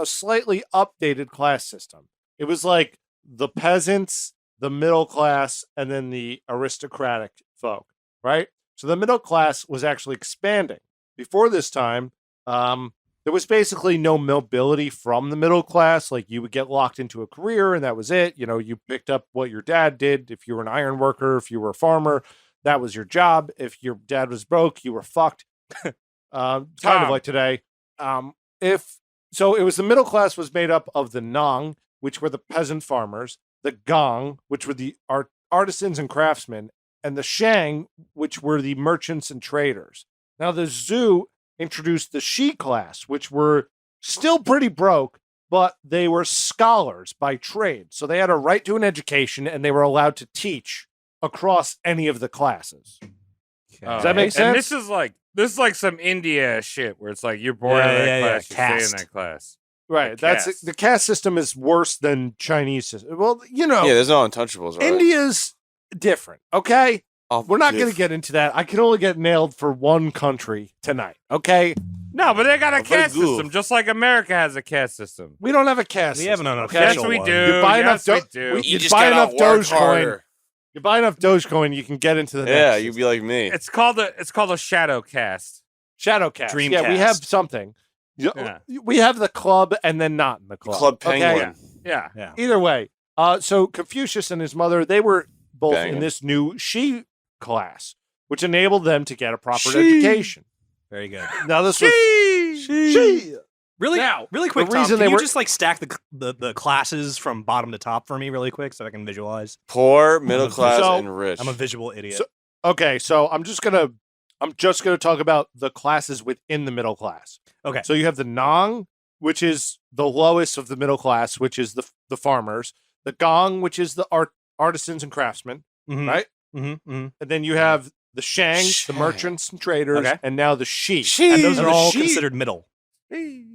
slightly updated class system. It was like the peasants, the middle class, and then the aristocratic folk, right? So the middle class was actually expanding. Before this time, there was basically no mobility from the middle class. Like you would get locked into a career and that was it. You know, you picked up what your dad did. If you were an iron worker, if you were a farmer, that was your job. If your dad was broke, you were fucked. Kind of like today. So it was the middle class was made up of the Nong, which were the peasant farmers, the Gong, which were the artisans and craftsmen, and the Shang, which were the merchants and traders. Now the Zhou introduced the Shi class, which were still pretty broke, but they were scholars by trade. So they had a right to an education and they were allowed to teach across any of the classes. Does that make And sense? this is like some India shit where it's like you're born in that class, you stay in Caste. that class. Right. The That's caste. the caste system is worse than Chinese system. Well, you know, Yeah, there's no untouchables, right? India's different. Okay. Oh, We're not going to diff- get into that. I can only get nailed for one country tonight. Okay. No, but they got a Oh, very caste good. system, just like America has a caste system. We don't have a caste. We have an system, unofficial Yes, we one. do. You buy yes, enough we do. you buy enough Dogecoin. You buy enough Dogecoin, you can get into the Yeah, next you'd be like me. It's called a shadow caste. shadow cast. Dream Yeah, we have cast. something. Yeah. We have the club and then not in the club. Club Okay? Penguin. Yeah. Yeah. Either way, so Confucius and his mother, they were both Banging. in this new Shi class, which enabled them to get a proper Shi. education. Very good. Now this was Shi. Really, Now, really quick, the Tom, reason can they you were- just like stack the classes from bottom to top for me really quick so I can visualize? Poor, middle class, So- and rich. I'm a visual idiot. So- Okay, so I'm just gonna talk about the classes within the middle class. Okay. So you have the Nong, which is the lowest of the middle class, which is the farmers. The Gong, which is the artisans and craftsmen, Mhm. right? Mm-hmm. And then you have the Shang, the Shang. merchants and traders, Okay. and now the Shi. Shi. And Those are the all Shi- considered middle.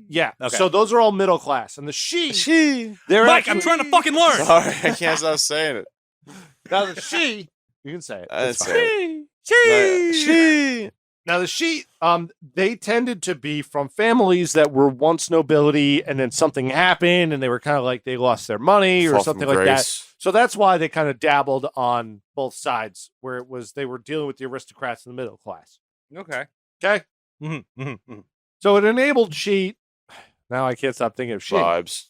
Yeah. Okay. So those are all middle class, and the Shi. They're Mike, I'm actually- trying to fucking learn. Sorry, I can't stop saying it. Now the Shi. You can say it. I didn't It's say fine. it. She. Now the Shi, they tended to be from families that were once nobility, and then something happened, and they were kind of like they lost their money or Fall something from like that. grace. So that's why they kind of dabbled on both sides, where it was they were dealing with the aristocrats and the middle class. Okay. Okay, Mm-hmm. Mm-hmm. so it enabled Shi. Now I can't stop thinking of Shi. Vibes.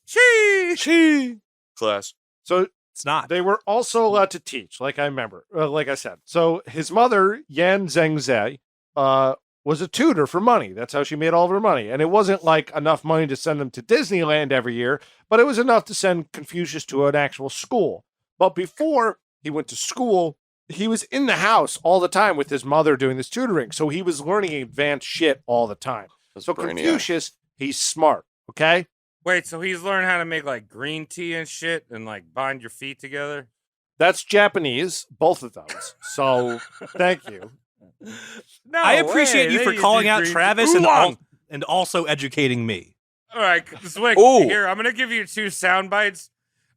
She. Class. So It's not. they were also allowed to teach, like I remember, like I said. So his mother, Yan Zhengzai, was a tutor for money. That's how she made all of her money. And it wasn't like enough money to send them to Disneyland every year, but it was enough to send Confucius to an actual school. But before he went to school, he was in the house all the time with his mother doing this tutoring. So he was learning advanced shit all the time. That's So brainiac. Confucius, he's smart, okay? Wait, so he's learned how to make like green tea and shit and like bind your feet together? That's Japanese, both of those. So thank you. No, I appreciate way, you they for use calling these out green- Travis Oolong! and also educating me. All right, Zwick, Ooh. here, I'm going to give you 2 sound bites.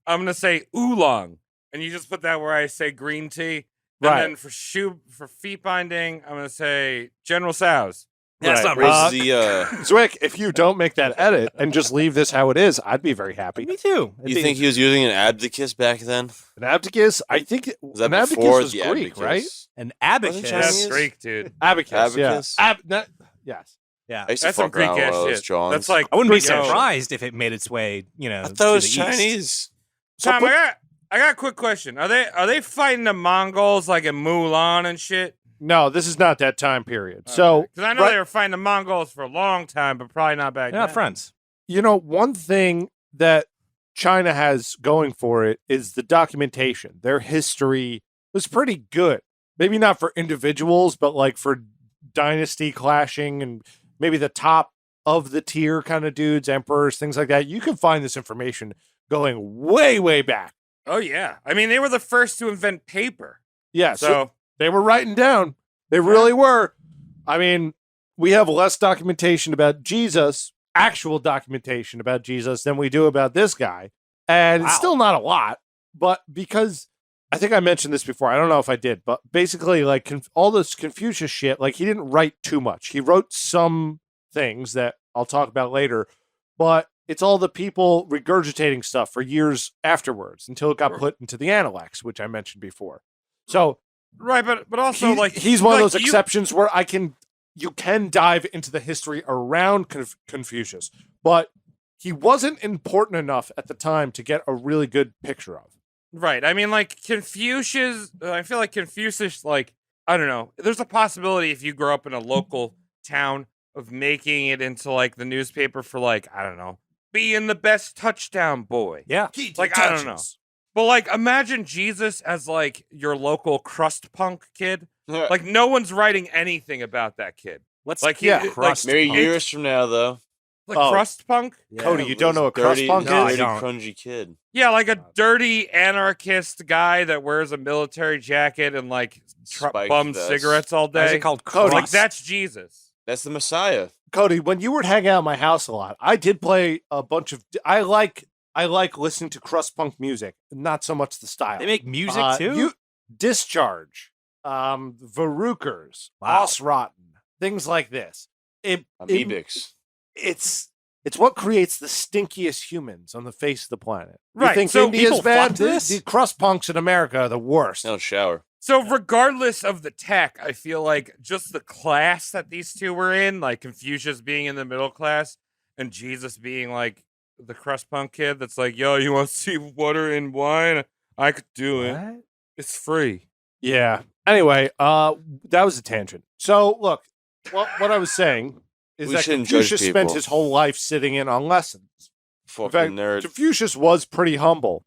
I'm going to say oolong, and you just put that where I say green tea. And Right. then for feet binding, I'm going to say General Tso's. That's Right. not Where's right. the? Zwick, if you don't make that edit and just leave this how it is, I'd be very happy. Me too. You think he was using an abdicus back then? An abacus, I think Was that an abacus before was the Greek, abacus? right? an Wasn't abacus? That's Chinese? Greek, dude. Abacus, Abacus? yeah. Yes. Yeah. I used to That's some fuck around Greek with one ass of those shit. drawings. That's like I wouldn't be yo, surprised if it made its way, I to thought it was the east. Chinese. Tom, I got a quick question. Are they fighting the Mongols like in Mulan and shit? No, this is not that time period. So, because I know right- they were fighting the Mongols for a long time, but probably not back They're not then. friends. one thing that China has going for it is the documentation. Their history was pretty good. Maybe not for individuals, but like for dynasty clashing and maybe the top of the tier kind of dudes, emperors, things like that. You can find this information going way, way back. Oh yeah, I mean they were the first to invent paper. Yeah, So they were writing down. They really were. I mean, we have less documentation about Jesus, actual documentation about Jesus, than we do about this guy. And it's Wow. still not a lot, but because I think I mentioned this before. I don't know if I did, but basically, like all this Confucius shit, like he didn't write too much. He wrote some things that I'll talk about later, but it's all the people regurgitating stuff for years afterwards until it got put into the Analects, which I mentioned before. So right, but also he's one of like, those exceptions where you can dive into the history around Confucius, but he wasn't important enough at the time to get a really good picture of. Right. I mean, like Confucius. I feel like Confucius. Like I don't know. There's a possibility if you grow up in a local town of making it into like the newspaper for like I don't know, being the best touchdown boy. Yeah. Like I don't know. But like imagine Jesus as like your local crust punk kid. Like no one's writing anything about that kid. Let's Like crust Maybe punk. years from now, though. like Oh. crust punk. Cody, you don't know what crust dirty, punk No, I is? dirty, don't. crunchy kid. Yeah, like a dirty anarchist guy that wears a military jacket and like Spiked bums vest. cigarette all Why is day. it called Cody. Like crust? that's Jesus. That's the Messiah. Cody, when you would hang out at my house a lot, I did play a bunch of. I like listening to crust punk music, not so much the style. They make music too? Discharge, Verruchers, Wow. Osrotten, things like this. Amoebics. It's what creates the stinkiest humans on the face of the planet. You Right, think so India's people bad? fuck this? The crust punks in America are the worst. They don't shower. So regardless of the tech, I feel like just the class that these two were in, like Confucius being in the middle class and Jesus being like the crust punk kid that's like, yo, you want to see water and wine? I could do it. What? It's free. Yeah. Anyway, that was a tangent. So look, what I was saying is We that shouldn't judge Confucius spent people. his whole life sitting in on lessons. In Fucking fact, nerd. Confucius was pretty humble.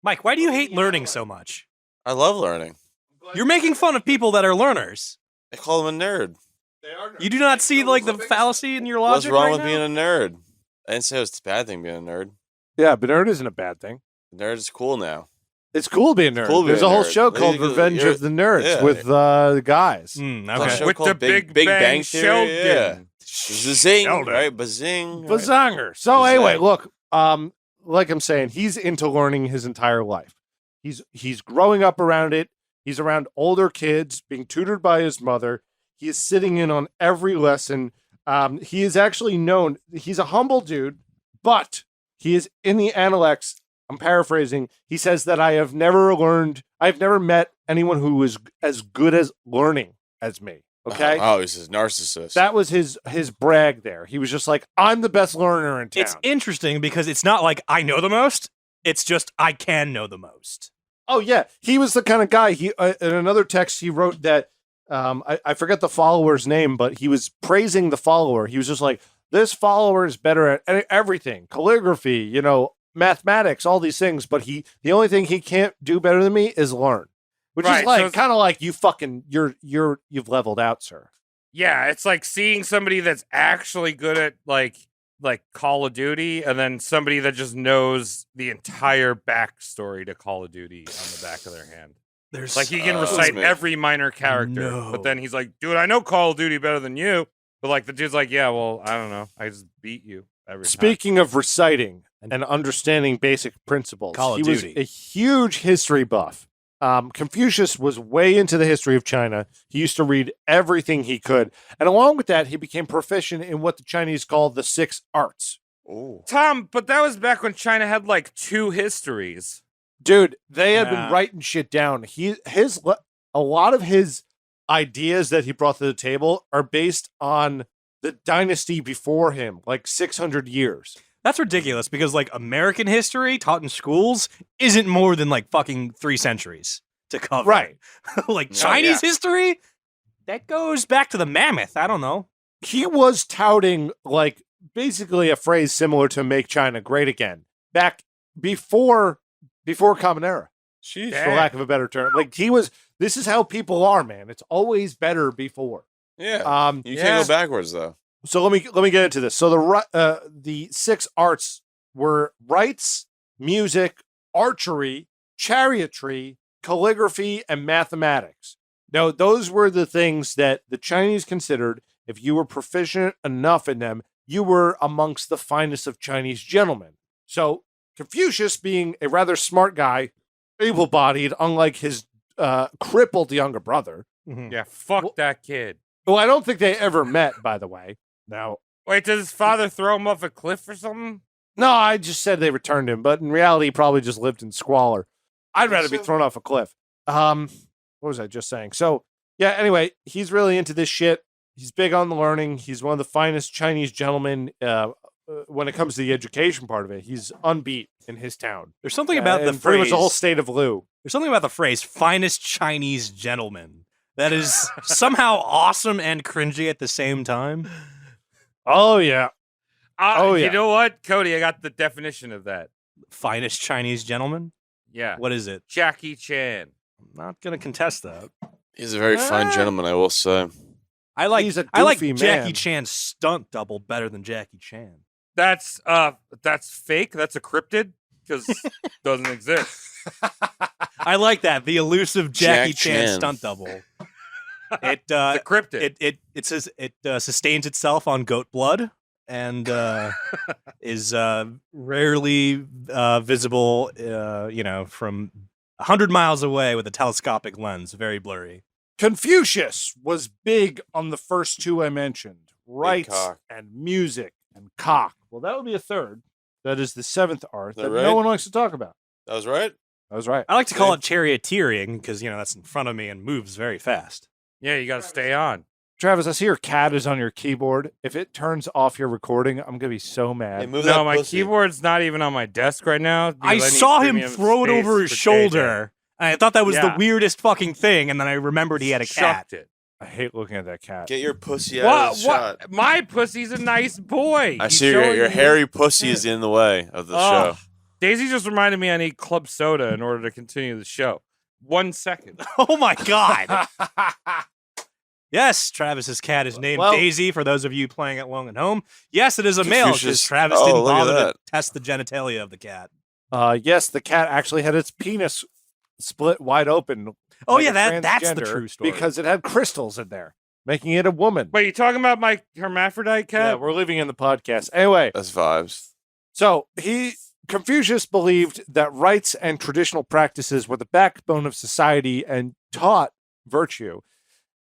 Mike, why do you hate learning so much? I love learning. You're making fun of people that are learners. I call him a nerd. You do not see like the fallacy in your What's logic wrong right with now? being a nerd? I didn't say it was a bad thing being a nerd. Yeah, but nerd isn't a bad thing. Nerd is cool now. It's cool being a nerd. cool being There's a a whole nerd. show Like, called you're- Revenge of the Nerds yeah. with the guys. Okay. show With called the Big Bang Theory, Sheldon. yeah. Zing, Sheldon. right? Bazing. Right? Bazanger. So Bazang. anyway, look, like I'm saying, he's into learning his entire life. He's growing up around it. He's around older kids, being tutored by his mother. He is sitting in on every lesson. He is actually known. He's a humble dude, but he is in the Analects. I'm paraphrasing. He says that I've never met anyone who is as good as learning as me. Okay. Oh, he's a narcissist. That was his brag there. He was just like, I'm the best learner in town. It's interesting because it's not like I know the most. It's just I can know the most. Oh yeah, he was the kind of guy. He in another text he wrote that I forget the follower's name, but he was praising the follower. He was just like, this follower is better at everything, calligraphy, mathematics, all these things. But the only thing he can't do better than me is learn, which Right, is like so it's- kind of like you've leveled out, sir. Yeah, it's like seeing somebody that's actually good at like Call of Duty, and then somebody that just knows the entire backstory to Call of Duty on the back of their hand. There's Like he can That's recite me. every minor character, No. but then he's like, "Dude, I know Call of Duty better than you." But like the dude's like, "Yeah, well, I don't know. I just beat you every time." Speaking of reciting and understanding basic principles, Call of he was Duty. a huge history buff. Confucius was way into the history of China. He used to read everything he could. And along with that, he became proficient in what the Chinese call the 6 arts. Ooh. Tom, but that was back when China had like 2 histories. Dude, they had Yeah. been writing shit down. A lot of his ideas that he brought to the table are based on the dynasty before him, like 600 years. That's ridiculous because like American history taught in schools isn't more than like fucking 3 centuries to cover. Right. Like Oh, Chinese history, that goes back to the mammoth. I don't know. He was touting like basically a phrase similar to "Make China Great Again" back before Common Era, Sheesh. for lack of a better term. Like he was. This is how people are, man. It's always better before. Yeah. You can't go backwards though. So let me get into this. So the 6 arts were rites, music, archery, chariotry, calligraphy, and mathematics. Now, those were the things that the Chinese considered, if you were proficient enough in them, you were amongst the finest of Chinese gentlemen. So Confucius, being a rather smart guy, able-bodied, unlike his crippled younger brother. Yeah, fuck that kid. Well, I don't think they ever met, by the way. Now, Wait, does his father throw him off a cliff or something? no, I just said they returned him, but in reality, he probably just lived in squalor. I'd rather be thrown off a cliff. What was I just saying? So, yeah, anyway, he's really into this shit. He's big on the learning. He's one of the finest Chinese gentlemen when it comes to the education part of it. He's unbeat in his town. There's something about the and pretty much phrase. the whole state of Lu. There's something about the phrase "finest Chinese gentleman" that is somehow awesome and cringy at the same time. Oh, yeah. Oh, yeah. You know what, Cody? I got the definition of that. Finest Chinese gentleman. Yeah. What is it? Jackie Chan. I'm not gonna contest that. He's a very fine gentleman, I will say. I like He's a I like goofy Jackie man. Chan's stunt double better than Jackie Chan. That's fake. That's a cryptid because doesn't exist. I like that, the elusive Jackie Jack Chan Chan. stunt double. It The cryptid. it says it sustains itself on goat blood and is rarely visible, from 100 miles away with a telescopic lens, very blurry. Confucius was big on the first 2 I mentioned, rites cock. and music and cock. Well, that would be a third. That is the 7th art that that right? no one likes to talk about. That was right. That was right. I like to call it charioteering because that's in front of me and moves very fast. Yeah, you got to stay on. Travis, I see your cat is on your keyboard. If it turns off your recording, I'm going to be so mad. Hey, move No, that my pussy. keyboard's not even on my desk right now. I because need saw him premium throw it space over his for JJ. shoulder. And I thought that was the Yeah. weirdest fucking thing, and then I remembered he had a cat. Shucked it. I hate looking at that cat. Get your pussy out of the shot. What? My pussy's a nice boy. I He's see showing your me- hairy pussy is in the way of the Oh, show. Daisy just reminded me I need club soda in order to continue the show. 1 second. Oh my god! Yes, Travis's cat is named Well- Daisy. For those of you playing at home at home, yes, it is a male because Confucius. Travis Oh, didn't look at bother to that. test the genitalia of the cat. Yes, the cat actually had its penis split wide open. Oh like yeah, a that's the transgender true story. because it had crystals in there, making it a woman. Wait, you talking about my hermaphrodite Yeah, cat? we're leaving in the podcast. Anyway, That's vibes. so Confucius believed that rites and traditional practices were the backbone of society and taught virtue,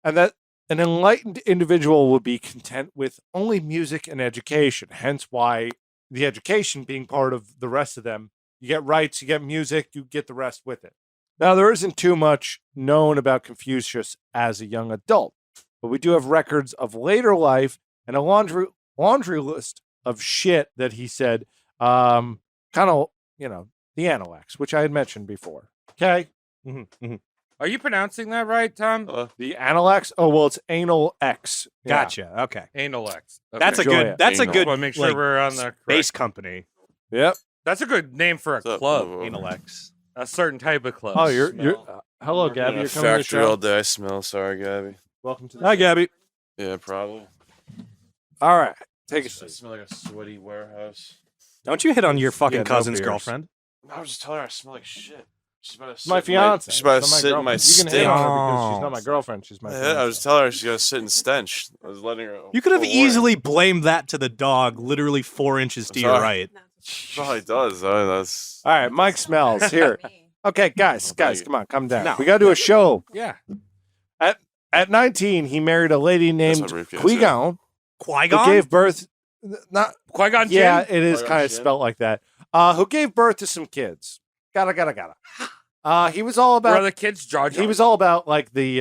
and that an enlightened individual would be content with only music and education. Hence why the education being part of the rest of them. You get rites, you get music, you get the rest with it. Now, there isn't too much known about Confucius as a young adult, but we do have records of later life and a laundry list of shit that he said, kind of, the Analects, which I had mentioned before. Okay? Are you pronouncing that right, Tom? The Analects? Oh, well, it's Anal X. Yeah. Gotcha. Okay, Anal X. Okay. that's a Joya. good. That's a Anal. good. Well, make sure like, we're on the base correct. company. Yep. That's a good name for a What's up? club. Move over. Analex. A certain type of club. Oh, you're hello, Working Gabby. in a You're coming to the factory all show. day. I smell. Sorry, Gabby. Welcome to the Hi, Gabby. Yeah, probably. All right. Take a I seat. smell like a sweaty warehouse. Don't you hit on your fucking Yeah, no cousin's beers. girlfriend? I was just telling her I smell like shit. She's about to It's my sit in fiance. She's about to It's not sit in my girlfriend. You can hit stink. on her because she's not my girlfriend. She's my Yeah, I fiance. was telling her she's gonna sit in stench. I was letting her. You could have forewarn. easily blamed that to the dog, literally 4 inches to your Sorry. right. Probably does. I mean, that's. All right, Mike smells here. Okay, guys, Oh, thank you. come on, come down. No. We got to do a show. Yeah. At 19, he married a lady named my briefcase, Qui Gon, who Qui-Gon? gave birth. Not Qui-Gon yeah, Jinn? it is Qui-Gon kind of Jinn. spelt like that. Who gave birth to some kids? Gotta. He was all Where are about. the kids Jar Jar? He was all about like the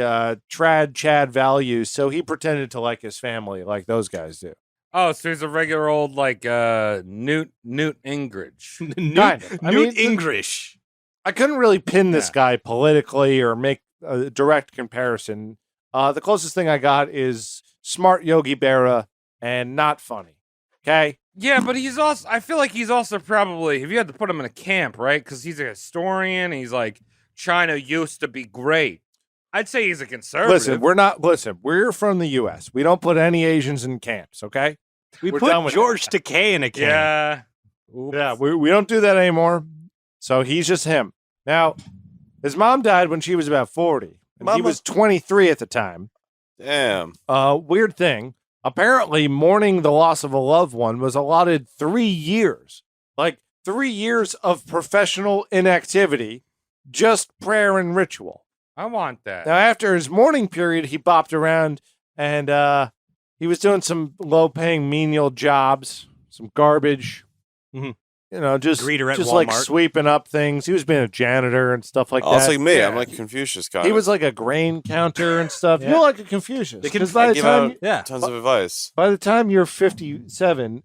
trad Chad values. So he pretended to like his family, like those guys do. Oh, so he's a regular old like Newt Gingrich. Kind of. I Newt mean, Gingrich. I couldn't really pin this Yeah. guy politically or make a direct comparison. The closest thing I got is smart Yogi Berra and not funny. Okay. Yeah, but he's also. I feel like he's also probably. If you had to put him in a camp, right? Because he's a historian. And he's like China used to be great. I'd say he's a conservative. Listen, we're from the U.S. We don't put any Asians in camps. Okay. We We're done put with George that. Takei in a camp. Yeah. Oops. Yeah, we don't do that anymore. So he's just him. Now, his mom died when she was about 40. And he Mama. was 23 at the time. Damn. Weird thing. Apparently, mourning the loss of a loved one was allotted 3 years. Like 3 years of professional inactivity, just prayer and ritual. I want that. Now, after his mourning period, he bopped around and he was doing some low-paying menial jobs, some garbage. Mhm. You know, just Greeter at like Walmart. sweeping up things. He was being a janitor and stuff like Oh, it's that. like me. Yeah. I'm like Confucius kind He of. was like a grain counter and stuff. Yeah. You're like a Confucius. They Because can- by I the give time out Yeah. tons of advice. by the time you're 57,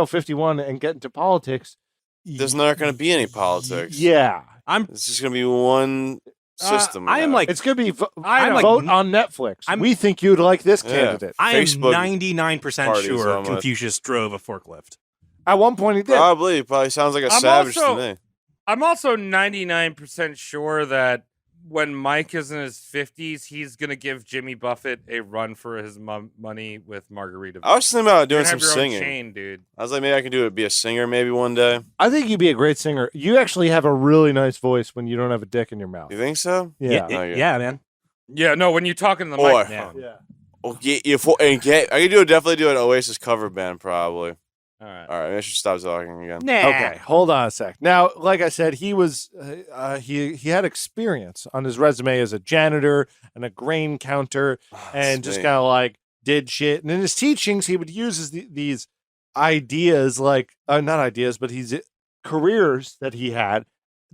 51, and get into politics, There's not going to be any politics. Yeah, It's just going to be one system. I am now. like it's gonna be I'm like- vote on Netflix. we think you'd like this Yeah. candidate. I am Facebook 99% parties sure almost. Confucius drove a forklift. At one point, he did. Probably sounds like a I'm savage also- to me. I'm also 99% sure that when Mike is in his 50s, he's gonna give Jimmy Buffett a run for his money with Margarita. I was thinking about You're doing gonna some have your own singing. chain, dude. I was like, maybe I can do it. Be a singer maybe one day. I think you'd be a great singer. You actually have a really nice voice when you don't have a dick in your mouth. You think so? Yeah. Yeah, man. Yeah, no, when you're talking to the Or- microphone. Yeah. Oh, I could definitely do an Oasis cover band probably. All right. All right, I should stop talking again. Nah. Okay, hold on a sec. Now, like I said, he was he had experience on his resume as a janitor and a grain counter, and just kind of like did shit. And in his teachings, he would use these ideas, like not ideas, but his careers that he had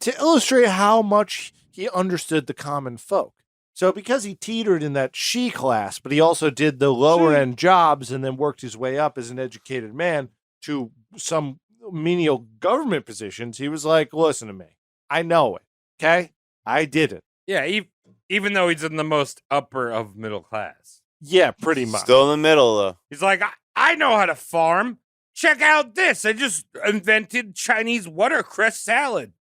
to illustrate how much he understood the common folk. So because he teetered in that she class, but he also did the lower end jobs and then worked his way up as an educated man to some menial government positions, he was like, listen to me. I know it. Okay? I did it. Yeah, even though he's in the most upper of middle class. Yeah, pretty much. Still in the middle though. He's like, I know how to farm. Check out this. I just invented Chinese watercress salad.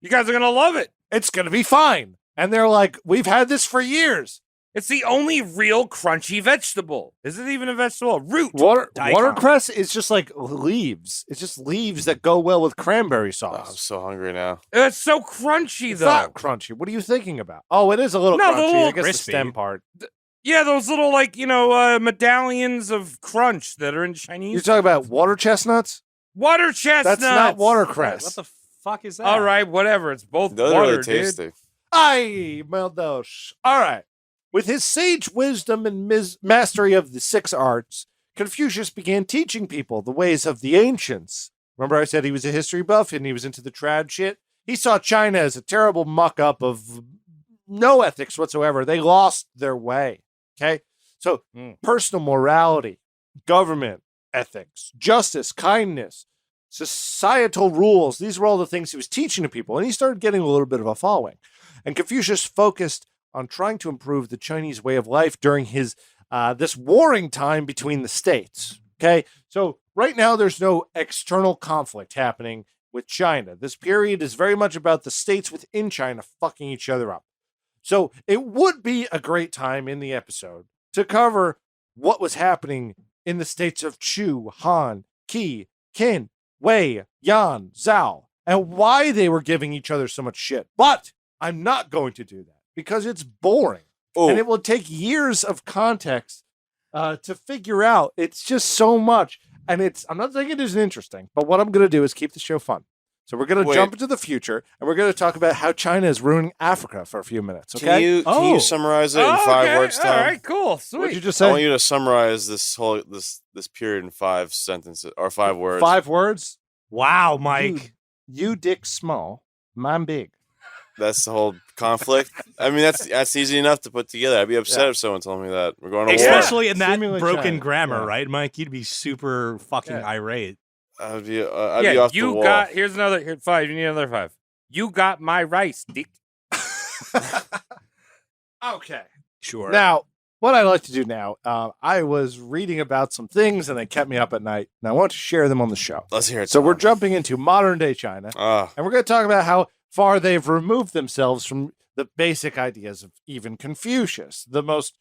You guys are going to love it. It's going to be fine. And they're like, we've had this for years. It's the only real crunchy vegetable. Is it even a vegetable? A root. Daikon. Watercress is just like leaves. It's just leaves that go well with cranberry Oh, I'm sauce. so hungry now. It's so crunchy, It's though. not crunchy. What are you thinking about? Oh, it is a little No, the crunchy. little I guess crispy. the stem part. Yeah, those little, like, medallions of crunch that are in Chinese. You're talking about water chestnuts? Water chestnuts. That's not watercress. What the fuck is that? All right, whatever. It's both Those are water, really dude. tasty. Ay, maldosh. All right. With his sage wisdom and mastery of the 6 arts, Confucius began teaching people the ways of the ancients. Remember I said he was a history buff and he was into the trad shit? He saw China as a terrible muck-up of no ethics whatsoever. They lost their way, okay? So personal morality, government ethics, justice, kindness, societal rules, these were all the things he was teaching to people, and he started getting a little bit of a following. And Confucius focused on trying to improve the Chinese way of life during his this warring time between the states. Okay, so right now there's no external conflict happening with China. This period is very much about the states within China fucking each other up. So it would be a great time in the episode to cover what was happening in the states of Chu, Han, Qi, Qin, Wei, Yan, Zhao, and why they were giving each other so much shit. But I'm not going to do that because it's boring. Oh, And it will take years of context to figure out. It's just so much. And I'm not saying it isn't interesting, but what I'm going to do is keep the show fun. So we're going to Wait. jump into the future and we're going to talk about how China is ruining Africa for a few minutes. can Okay? you Oh. summarize it in Oh, 5 okay. words All time? right, cool. Sweet. What'd you just I want say? you to summarize this period in 5 sentences or 5 words. 5 words. Wow, Mike. You dick small, mine big. That's the whole conflict. I mean, that's easy enough to put together. I'd be upset if someone told me that we're going to war. Especially in that Seemingly broken China. grammar, Yeah. right, Mike? You'd be super fucking Yeah. irate. I'd be off the you wall. got. Here's another. Here, 5. You need another 5. You got my rice, dick. Okay. Sure. Now, what I like to do now, I was reading about some things and they kept me up at night, and I want to share them on the show. Let's hear it. So we're Tom. jumping into modern day China, Ah, and we're going to talk about how far they've removed themselves from the basic ideas of even Confucius, the most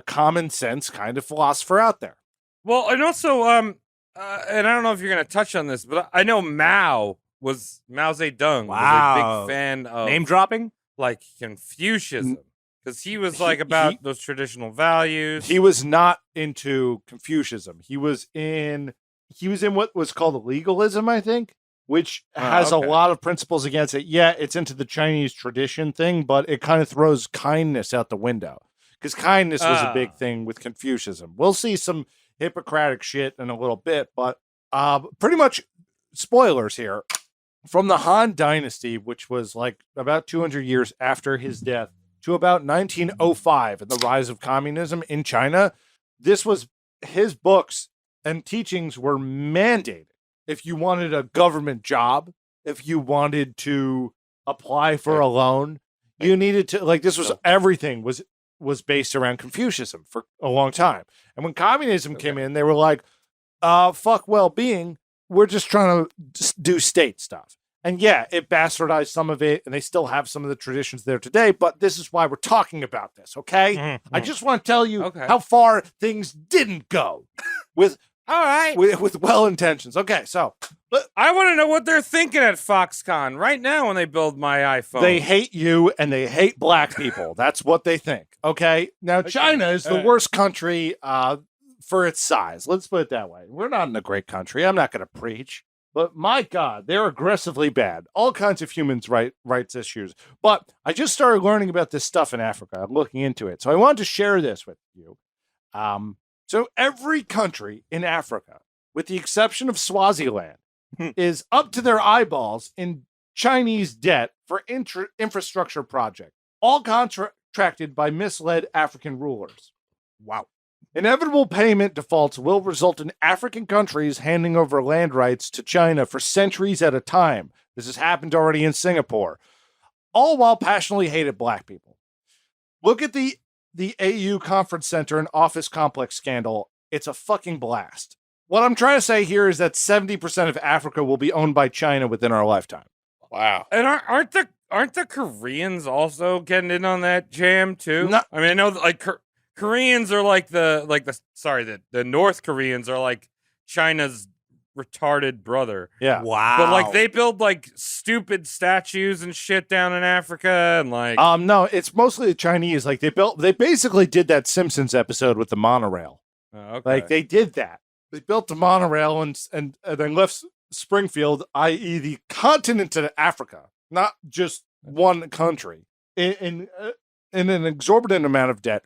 common sense kind of philosopher out there. Well, and also, and I don't know if you're gonna touch on this, but I know Mao Zedong was a Wow. big fan of Name dropping? like Confucianism because he was like about those traditional values. He was not into Confucianism. He was in what was called legalism, I think, which has okay. a lot of principles against it. Yeah, it's into the Chinese tradition thing, but it kind of throws kindness out the window because kindness was a big thing with Confucianism. We'll see some Hippocratic shit in a little bit, but pretty much spoilers here. From the Han Dynasty, which was like about 200 years after his death, to about 1905 and the rise of communism in China, this was his books and teachings were mandated. If you wanted a government job, if you wanted to apply for a loan, you needed to this was everything was based around Confucianism for a long time. And when communism came in, they were like, fuck well-being. We're just trying to just do state stuff. And yeah, it bastardized some of it, and they still have some of the traditions there today, but this is why we're talking about this, okay? Mm-hmm. I just want to tell you Okay. how far things didn't go with All right. with well intentions. Okay, so I want to know what they're thinking at Foxconn right now when they build my iPhone. they hate you and they hate black people. That's what they think. Okay. Now, China is the worst country for its size. Let's put it that way. We're not in a great country. I'm not going to preach, but my God, they're aggressively bad. All kinds of human rights issues. But I just started learning about this stuff in Africa. I'm looking into it. So I wanted to share this with you. So every country in Africa, with the exception of Swaziland, is up to their eyeballs in Chinese debt for infrastructure projects, all contracted by misled African rulers. Wow. Inevitable payment defaults will result in African countries handing over land rights to China for centuries at a time. This has happened already in Singapore, all while passionately hated black people. Look at the AU Conference Center and office complex scandal. It's a fucking blast. What I'm trying to say here is that 70% of Africa will be owned by China within our lifetime. wow. And aren't the Koreans also getting in on that jam too? No. I mean, I know that, like Koreans are the North Koreans are like China's retarded brother. Yeah. Wow. But like they build like stupid statues and shit down in Africa and like No, it's mostly the Chinese. Like they basically did that Simpsons episode with the monorail. okay. Like they did that. They built the monorail and then left Springfield, i.e., the continent of Africa, not just one country, in an exorbitant amount of debt,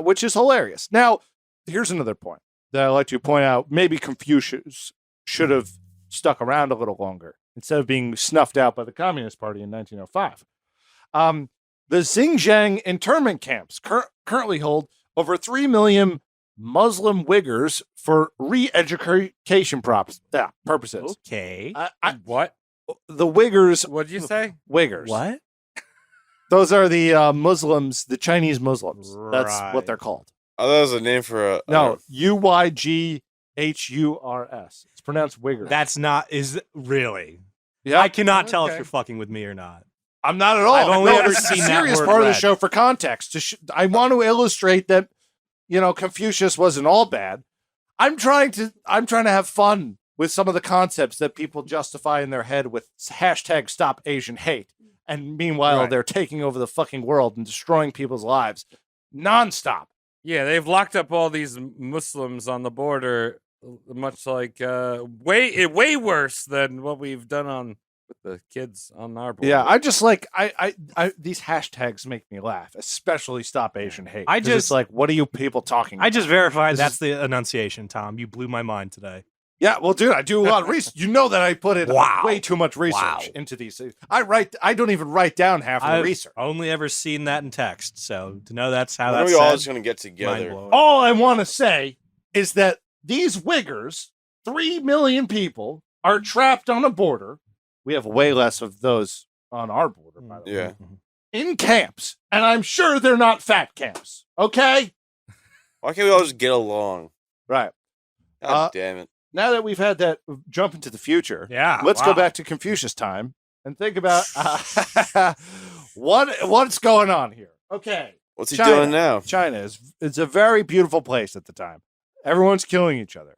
which is hilarious. Now, here's another point that I like to point out. Maybe Confucius should have stuck around a little longer instead of being snuffed out by the Communist Party in 1905. The Xinjiang internment camps currently hold over 3 million Muslim Uyghurs for re-education purposes. Okay. What? The Uyghurs, What'd you say? Uyghurs. What? Those are the Muslims, the Chinese Muslims. That's what Right. they're called. Oh, that was a name for a No, Uyghurs. It's pronounced Uyghurs. That's not really. yeah, I cannot tell if Okay. you're fucking with me or not. I'm not at all. I've only No, ever it's a seen that serious word part of the read. show for context. I want to illustrate that, Confucius wasn't all bad. I'm trying to have fun with some of the concepts that people justify in their head with hashtag Stop Asian Hate, and meanwhile Right. they're taking over the fucking world and destroying people's lives nonstop. Yeah, they've locked up all these Muslims on the border, much like way worse than what we've done with the kids on our border. Yeah, I just like I these hashtags make me laugh, especially Stop Asian Hate. I 'Cause it's just- like, what are you people talking about? I just verified This that's the enunciation, Tom. You blew my mind today. Yeah, well, dude, I do a lot of research. You know that I put in Wow. way too much research Wow. into these things. I don't even write down half of the I've research. only ever seen that in text, so to know that's how When are that's we all said, just gonna get together? mind-blowing. All I want to say is that these Wiggers, 3 million people, are trapped on a border. We have way less of those on our border, by the way. Yeah. In camps. And I'm sure they're not fat camps. Okay? Why can't we all just get along? Right. God damn it. Now that we've had that jump into the future, Yeah, let's wow. go back to Confucius time and think about what's going on here. Okay. What's he China. doing now? China is it's a very beautiful place at the time. Everyone's killing each other.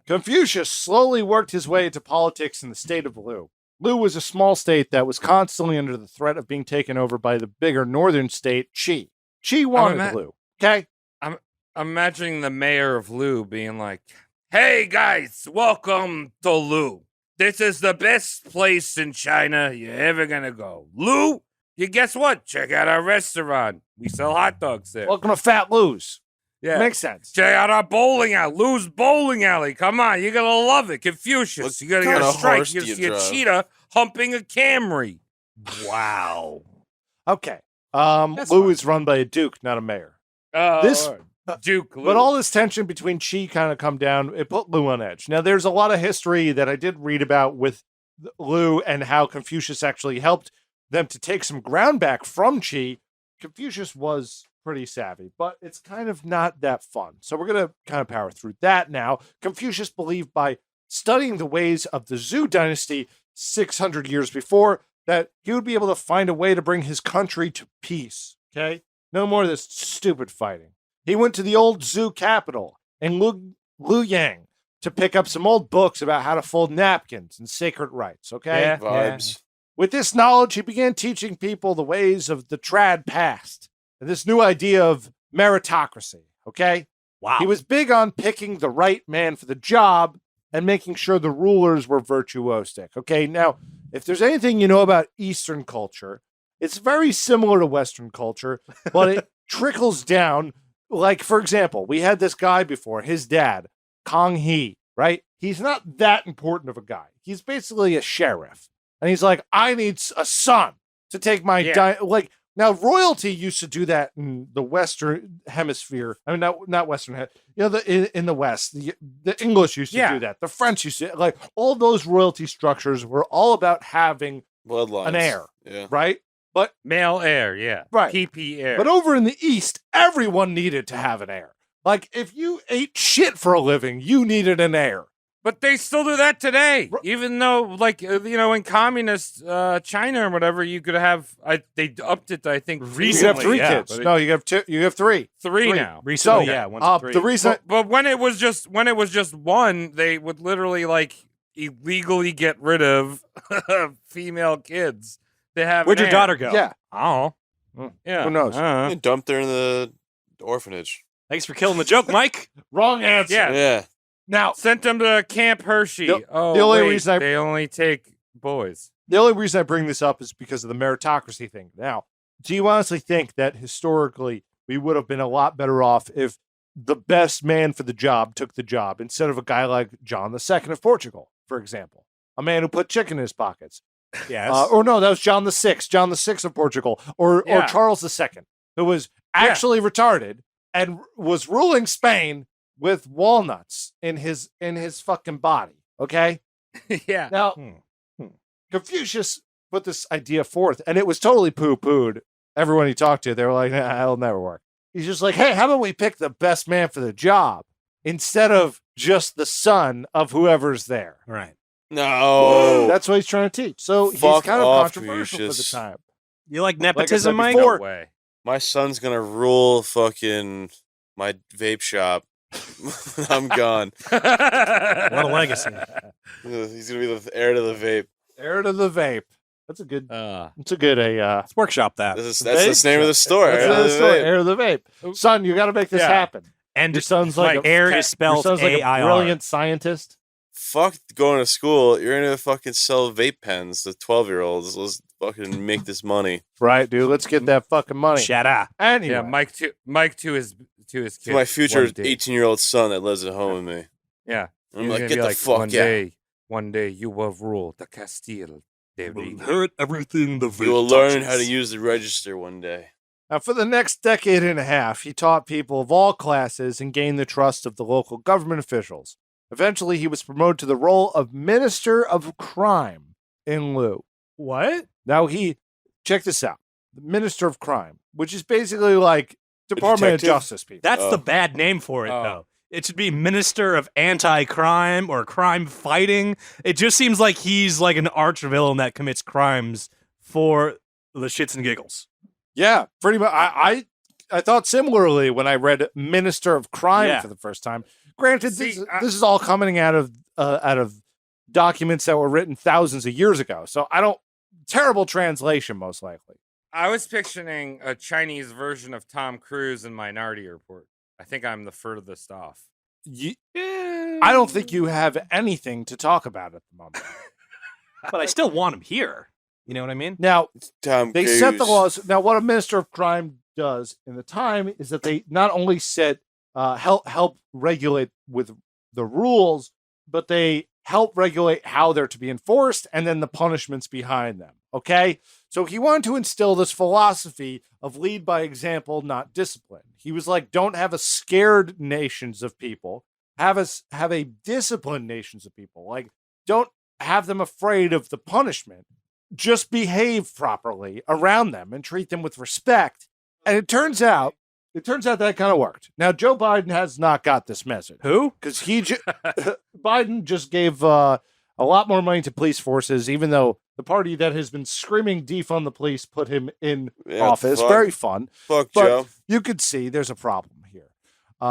Confucius slowly worked his way into politics in the state of Lu. Lu was a small state that was constantly under the threat of being taken over by the bigger northern state, Qi. Qi wanted Lu. Okay? I'm imagining the mayor of Lu being like, "Hey guys, welcome to Lu. This is the best place in China you're ever gonna go. Lu, you guess what? Check out our restaurant. We sell hot dogs there. Welcome to Fat Lou's. Yeah. Makes sense. Check out our bowling alley. Lu's bowling alley. Come on, you're gonna love it. Confucius. What You're gonna kind get a of strike. horse You're do gonna you see a drive? cheetah humping a Camry. Wow. Okay. That's Lu fine. is run by a duke, not a mayor. This uh, Duke Lu. But all this tension between Qi kind of come down. It put Lu on edge. Now, there's a lot of history that I did read about with Lu and how Confucius actually helped them to take some ground back from Qi. Confucius was pretty savvy, but it's kind of not that fun. So we're going to kind of power through that now. Confucius believed by studying the ways of the Zhou dynasty 600 years before that he would be able to find a way to bring his country to peace. Okay? No more of this stupid fighting. He went to the old Zhou capital in Luoyang to pick up some old books about how to fold napkins and sacred rites, okay? Yeah. Vibes. With this knowledge, he began teaching people the ways of the trad past and this new idea of meritocracy, okay? Wow. He was big on picking the right man for the job and making sure the rulers were virtuosic, okay? Now, if there's anything you know about Eastern culture, it's very similar to Western culture, but it trickles down. Like, for example, we had this guy before, his dad, Kong He, right? He's not that important of a guy. He's basically a sheriff. And he's like, I need a son to take my... Yeah. Now, royalty used to do that in the Western hemisphere. I mean, not Western, in the West. The English used to do that. The French used to... Like, all those royalty structures were all about having Bloodlines. an heir, Yeah. right? But male heir, yeah. Right. PP heir. But over in the East, everyone needed to have an heir. Like, if you ate shit for a living, you needed an heir. But they still do that today, Ru- even though, like, in communist China or whatever, you could have. They upped it, I think, You have Recently, three yeah, kids. but it- No, you have two. You have three. three now. Recently, So, yeah. One to three. The reason, But when it was just one, they would literally like illegally get rid of female kids. They have. Where'd an your heir. daughter go? yeah. Oh, Mm. yeah. Who knows? You dumped her in the orphanage. Thanks for killing the joke, Mike. Wrong answer. Yeah. Yeah. Now, Sent them to Camp Hershey. The- oh, the only wait, reason I- they only take boys. the only reason I bring this up is because of the meritocracy thing. Now, do you honestly think that historically we would have been a lot better off if the best man for the job took the job instead of a guy like John II of Portugal, for example? A man who put chicken in his pockets. Yes. Or no, that was John VI of Portugal, or Yeah. Charles II, who was actually retarded and was ruling Spain with walnuts in his fucking body. Okay, Yeah. now Confucius put this idea forth, and it was totally poo-pooed. Everyone he talked to, they were like, nah, "It'll never work." He's just like, "Hey, how about we pick the best man for the job instead of just the son of whoever's there?" Right. No. That's what he's trying to teach. So he's Fuck kind of off, controversial for the Confucius. time. You like I said nepotism, Mike? before- No way. My son's gonna rule fucking my vape shop. I'm gone. What a legacy. He's gonna be the heir to the vape. Heir to the vape. That's a good. Uh, That's a good. Let's workshop that. That's Vape the name of the store. That's Heir to the the story. vape. Heir to the vape. Son, you got to make this Yeah. happen. And Your son's like Mike, a air is your spelled son's like a A-I-R. brilliant scientist. Fuck going to school. You're gonna fucking sell vape pens to 12-year-olds. Let's fucking make this money. Right, dude. Let's get that fucking money. Shut up. Anyway, yeah, Mike to his To kid. my future one day. 18-year-old son that lives at home with me. Yeah. I'm He's like, gonna get be the fuck out. One day you will rule the Castile. Will inherit everything the You will learn how to use the register one day. Now, for the next decade and a half, he taught people of all classes and gained the trust of the local government officials. Eventually, he was promoted to the role of Minister of Crime in lieu. What? Now, check this out, the Minister of Crime, which is basically like Department of detective? Justice people. That's Oh. the bad name for it, Oh. though. It should be Minister of Anti-Crime or Crime Fighting. It just seems like he's like an arch villain that commits crimes for the shits and giggles. Yeah, pretty much. I thought similarly when I read Minister of Crime Yeah. for the first time. Granted, See, this is all coming out of documents that were written thousands of years ago. So terrible translation, most likely. I was picturing a Chinese version of Tom Cruise in Minority Report. I think I'm the furthest off. I don't think you have anything to talk about at the moment. But I still want him here. You know what I mean? Now, Tom they Cruise. set the laws. Now, what a Minister of Crime does in the time is that they not only help regulate with the rules, but they help regulate how they're to be enforced and then the punishments behind them. Okay? So he wanted to instill this philosophy of lead by example, not discipline. He was like, don't have a scared nations of people. Have a disciplined nations of people. Like, don't have them afraid of the punishment. Just behave properly around them and treat them with respect. And it turns out that kind of worked. Now, Joe Biden has not got this message. Who? Because Biden just gave a lot more money to police forces, even though the party that has been screaming defund the police put him in office. Fuck, Very fun. fuck But Joe. you could see there's a problem here.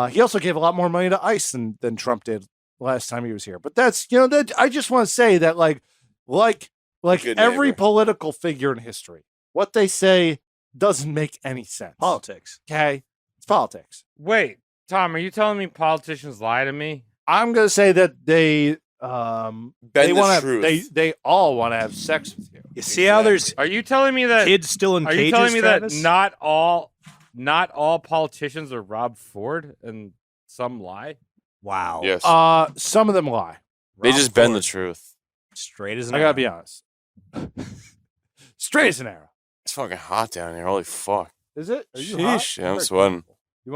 He also gave a lot more money to ICE than Trump did last time he was here. But that's, that I just want to say that like Good every neighbor. political figure in history, what they say doesn't make any sense. Politics. Okay? It's politics. Wait, Tom, are you telling me politicians lie to me? I'm going to say that they Bend they the want to truth. they all want to have sex with you. You see how there's Are you telling me that kids still in Are cages, you telling me Travis? that not all politicians are Rob Ford and some lie? Wow. Yes. Some of them lie. They Rob just bend the Ford, truth. straight as an I got to arrow. be honest. Straight as an arrow. It's fucking hot down here. Holy fuck. Is it? Are you hot? Sheesh. Yeah, I'm Very sweating. comfortable. You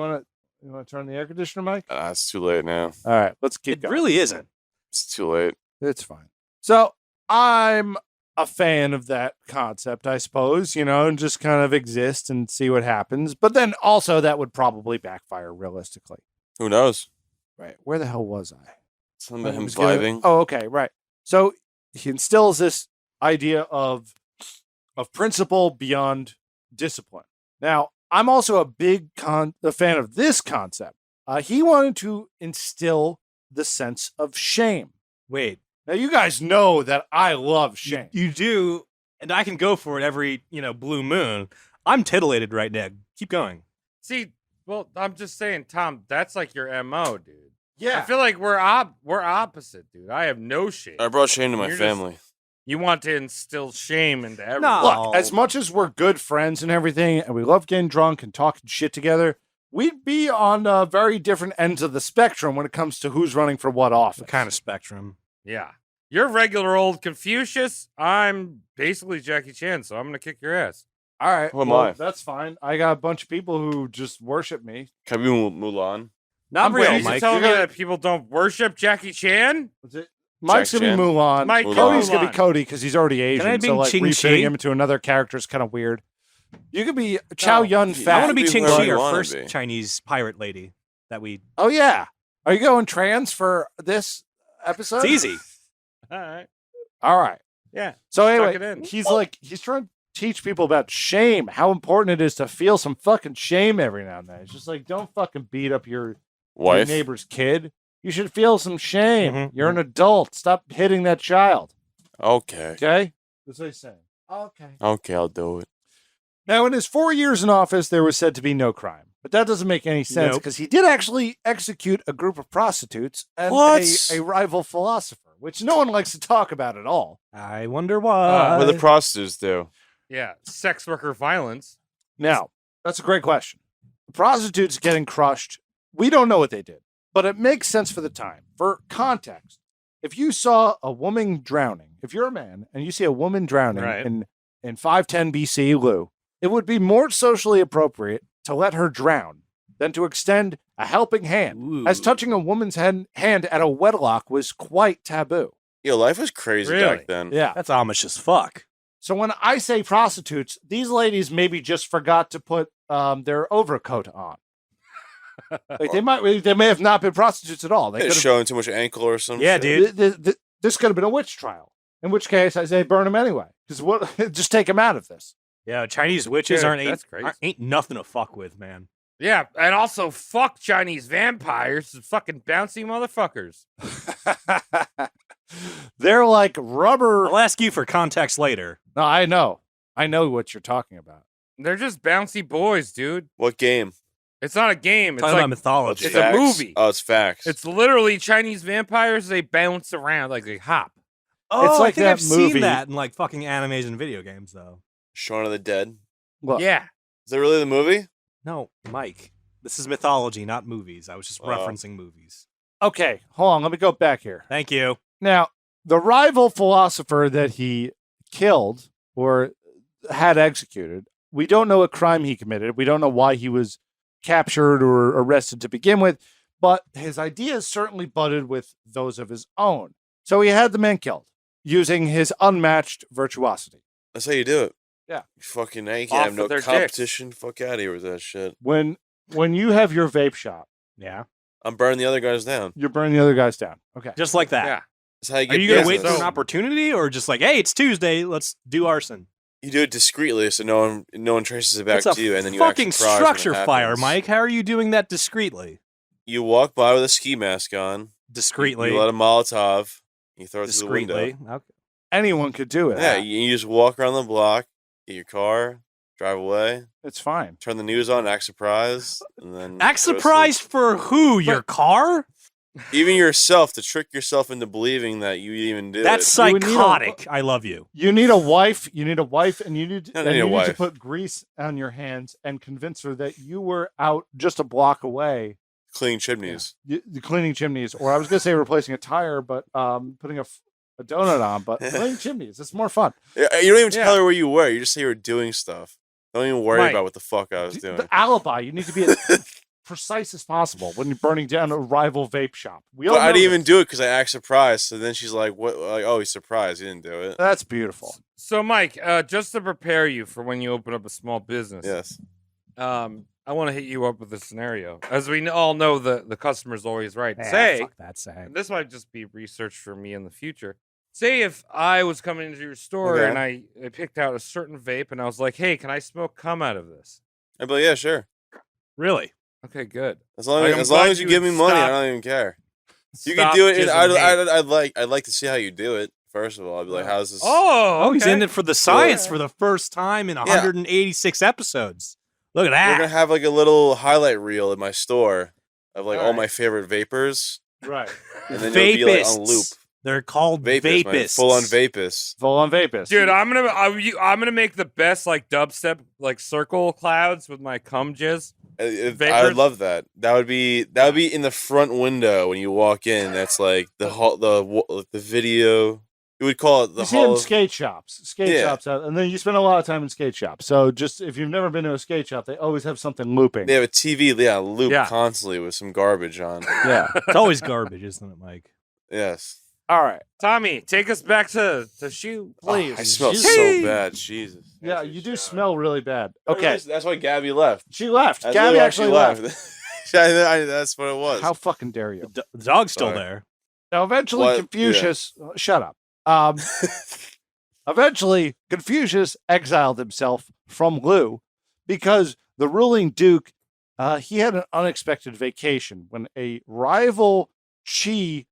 want to turn the air conditioner, Mike? It's too late now. All right, let's keep It going. really isn't. It's too late. It's fine. So I'm a fan of that concept, I suppose, and just kind of exist and see what happens. But then also that would probably backfire realistically. Who knows? Right. Where the hell was I? Something about I him was gonna- vibing. Oh, okay, right. So he instills this idea of principle beyond discipline. Now, I'm also a fan of this concept. He wanted to instill the sense of shame. Wait. Now, you guys know that I love shame. You do, and I can go for it every, blue moon. I'm titillated right now. Keep going. See, well, I'm just saying, Tom, that's like your MO, dude. Yeah. I feel like we're opposite, dude. I have no shame. I brought shame to my You're just- family. You want to instill shame into everyone. No. Look, as much as we're good friends and everything, and we love getting drunk and talking shit together, we'd be on very different ends of the spectrum when it comes to who's running for what office. What kind of spectrum? Yeah. You're regular old Confucius. I'm basically Jackie Chan, so I'm going to kick your ass. All right. Who am I? That's fine. I got a bunch of people who just worship me. Can we Mulan? Not I'm real, ready. You Mike. telling You're me gonna- that people don't worship Jackie Chan? What's it? Mike's Jack going to be Chan? Mulan. Mike, Cody's going to Mulan. be Cody because he's already Asian. I be so like Ching refitting Chi? him into another character is kind of weird. You could be Chow Yun I Fat. I want to be be Ching whoever Chi, you our wanna first be. Chinese pirate lady that we. Oh, yeah. Are you going trans for this episode? It's easy. All right. All right. Yeah. So Suck anyway, it in. he's trying to teach people about shame, how important it is to feel some fucking shame every now and then. It's just like, don't fucking beat up your Wife? neighbor's kid. You should feel some shame. Mhm. You're an adult. Stop hitting that child. Okay. Okay? That's what he's saying. Okay. Okay, I'll do it. Now, in his 4 years in office, there was said to be no crime. But that doesn't make any sense Nope. because he did actually execute a group of prostitutes and What? a rival philosopher, which no one likes to talk about at all. I wonder why. What do the prostitutes do? Yeah. Sex worker violence. Now, that's a great question. The prostitutes getting crushed, we don't know what they did. but it makes sense for the time. For context, if you saw a woman drowning, if you're a man and you see a woman drowning Right. in 510 BC, Lou, it would be more socially appropriate to let her drown than to extend a helping hand, Ooh. as touching a woman's hand at a wedlock was quite taboo. Yo, life was crazy Really? back then. Yeah. That's Amish as fuck. So when I say prostitutes, these ladies maybe just forgot to put their overcoat on. Like they may have not been prostitutes at all. They They could have. showing too much ankle or something. Yeah, dude. This could have been a witch trial. In which case, I say burn them anyway. Because what? Just take them out of this. Yeah, Chinese witches Dude, ain't, that's crazy. ain't nothing to fuck with, man. Yeah, and also fuck Chinese vampires, fucking bouncy motherfuckers. They're like rubber. I'll ask you for context later. No, I know what you're talking about. They're just bouncy boys, dude. What game? It's not a game. It's Talking about like mythology. It's a movie. Oh, it's facts. it's literally Chinese vampires. They bounce around like they hop. Oh, It's like I think that I've movie- seen that in like fucking animes and video games, though. Shaun of the Dead. Look, Yeah, Is that really the movie? No, Mike. This is mythology, not movies. I was just Oh. referencing movies. okay, hold on. Let me go back here. Thank you. Now, the rival philosopher that he killed or had executed, we don't know what crime he committed. We don't know why he was captured or arrested to begin with, but his ideas certainly butted with those of his own. So he had the man killed using his unmatched virtuosity. That's how you do it. Yeah. You fucking, now you Off can't have with no their dicks. competition. Fuck out of here with that shit. When you have your vape shop, Yeah. I'm burning the other guys down. you're burning the other guys down. Okay. Just like that. yeah. That's how you Are get you going to wait business. for an opportunity or just like, hey, it's Tuesday, let's do arson? You do it discreetly so no one traces it back It's a to you, and then you fucking act surprised when it structure fire, happens. Mike. How are you doing that discreetly? You walk by with a ski mask on. Discreetly. You let a Molotov. You throw it through the window. Discreetly. Okay. Anyone could do it. Yeah, you just walk around the block, get your car, drive away, It's fine. turn the news on, act surprised, and then Act go to sleep. surprised for who? Your car? Even yourself, to trick yourself into believing that you even do That's it. You would need a- psychotic. I love you. You need a wife. You need a wife, and you need, I don't and need you a need to wife. put grease on your hands and convince her that you were out just a block away, Cleaning chimneys. cleaning chimneys. Or I was going to say replacing a tire, but putting a donut on. But cleaning chimneys, it's more fun. Yeah, you don't even Yeah. tell her where you were. You just say you were doing stuff. Don't even worry Right. about what the fuck I was doing. The alibi. You need to be as precise as possible when you're burning down a rival vape shop. We all But I know didn't even this. do it because I act surprised. So then she's like, "What? Like, oh, he's surprised. He didn't do it." That's beautiful. So, Mike, just to prepare you for when you open up a small business, Yes. I want to hit you up with a scenario. As we all know, the customer's always right. Ah, Say, fuck that say. and this might just be research for me in the future. Say if I was coming into your store Okay. and I picked out a certain vape and I was like, hey, can I smoke cum out of this? I'd be like, "Yeah, sure. Really? Okay, good. As long Like, I'm as, long glad as you you give me would money, I stop- don't even care. You Stop can do it. jizzing hate. I'd like to see how you do it. First of all, I'd be like, "How's this?" Oh, Oh, he's okay. in it for the science Yeah. for the first time in 186 episodes. Look at We're that. gonna have like a little highlight reel in my store of like all Alright. my favorite vapors, Right. and then you'll be like on Vapists. loop. They're called vapists. Full on vapist. Full on vapist. Dude, I'm gonna make the best like dubstep like circle clouds with my cum jizz. I Vapors? would love that. That would be in the front window when you walk in. That's like the video. You would call it the you see it in hall. skate shops, Yeah. and then you spend a lot of time in skate shops. So just if you've never been to a skate shop, they always have something looping. They have a TV, loop Yeah. constantly with some garbage on. Yeah. It's always garbage, isn't it, Mike? Yes. All right. Tommy, take us back to shoe, please. I smell Jeez. so bad. Jesus. Yeah, you do smell really bad. Okay, That's why Gabby left. she left. That's Gabby literally why actually she left. That's what it was. How fucking dare you? The dog's still Sorry. there. Now, eventually, What? Confucius. Shut up. Eventually, Confucius exiled himself from Lu because the ruling duke he had an unexpected vacation when a rival Qi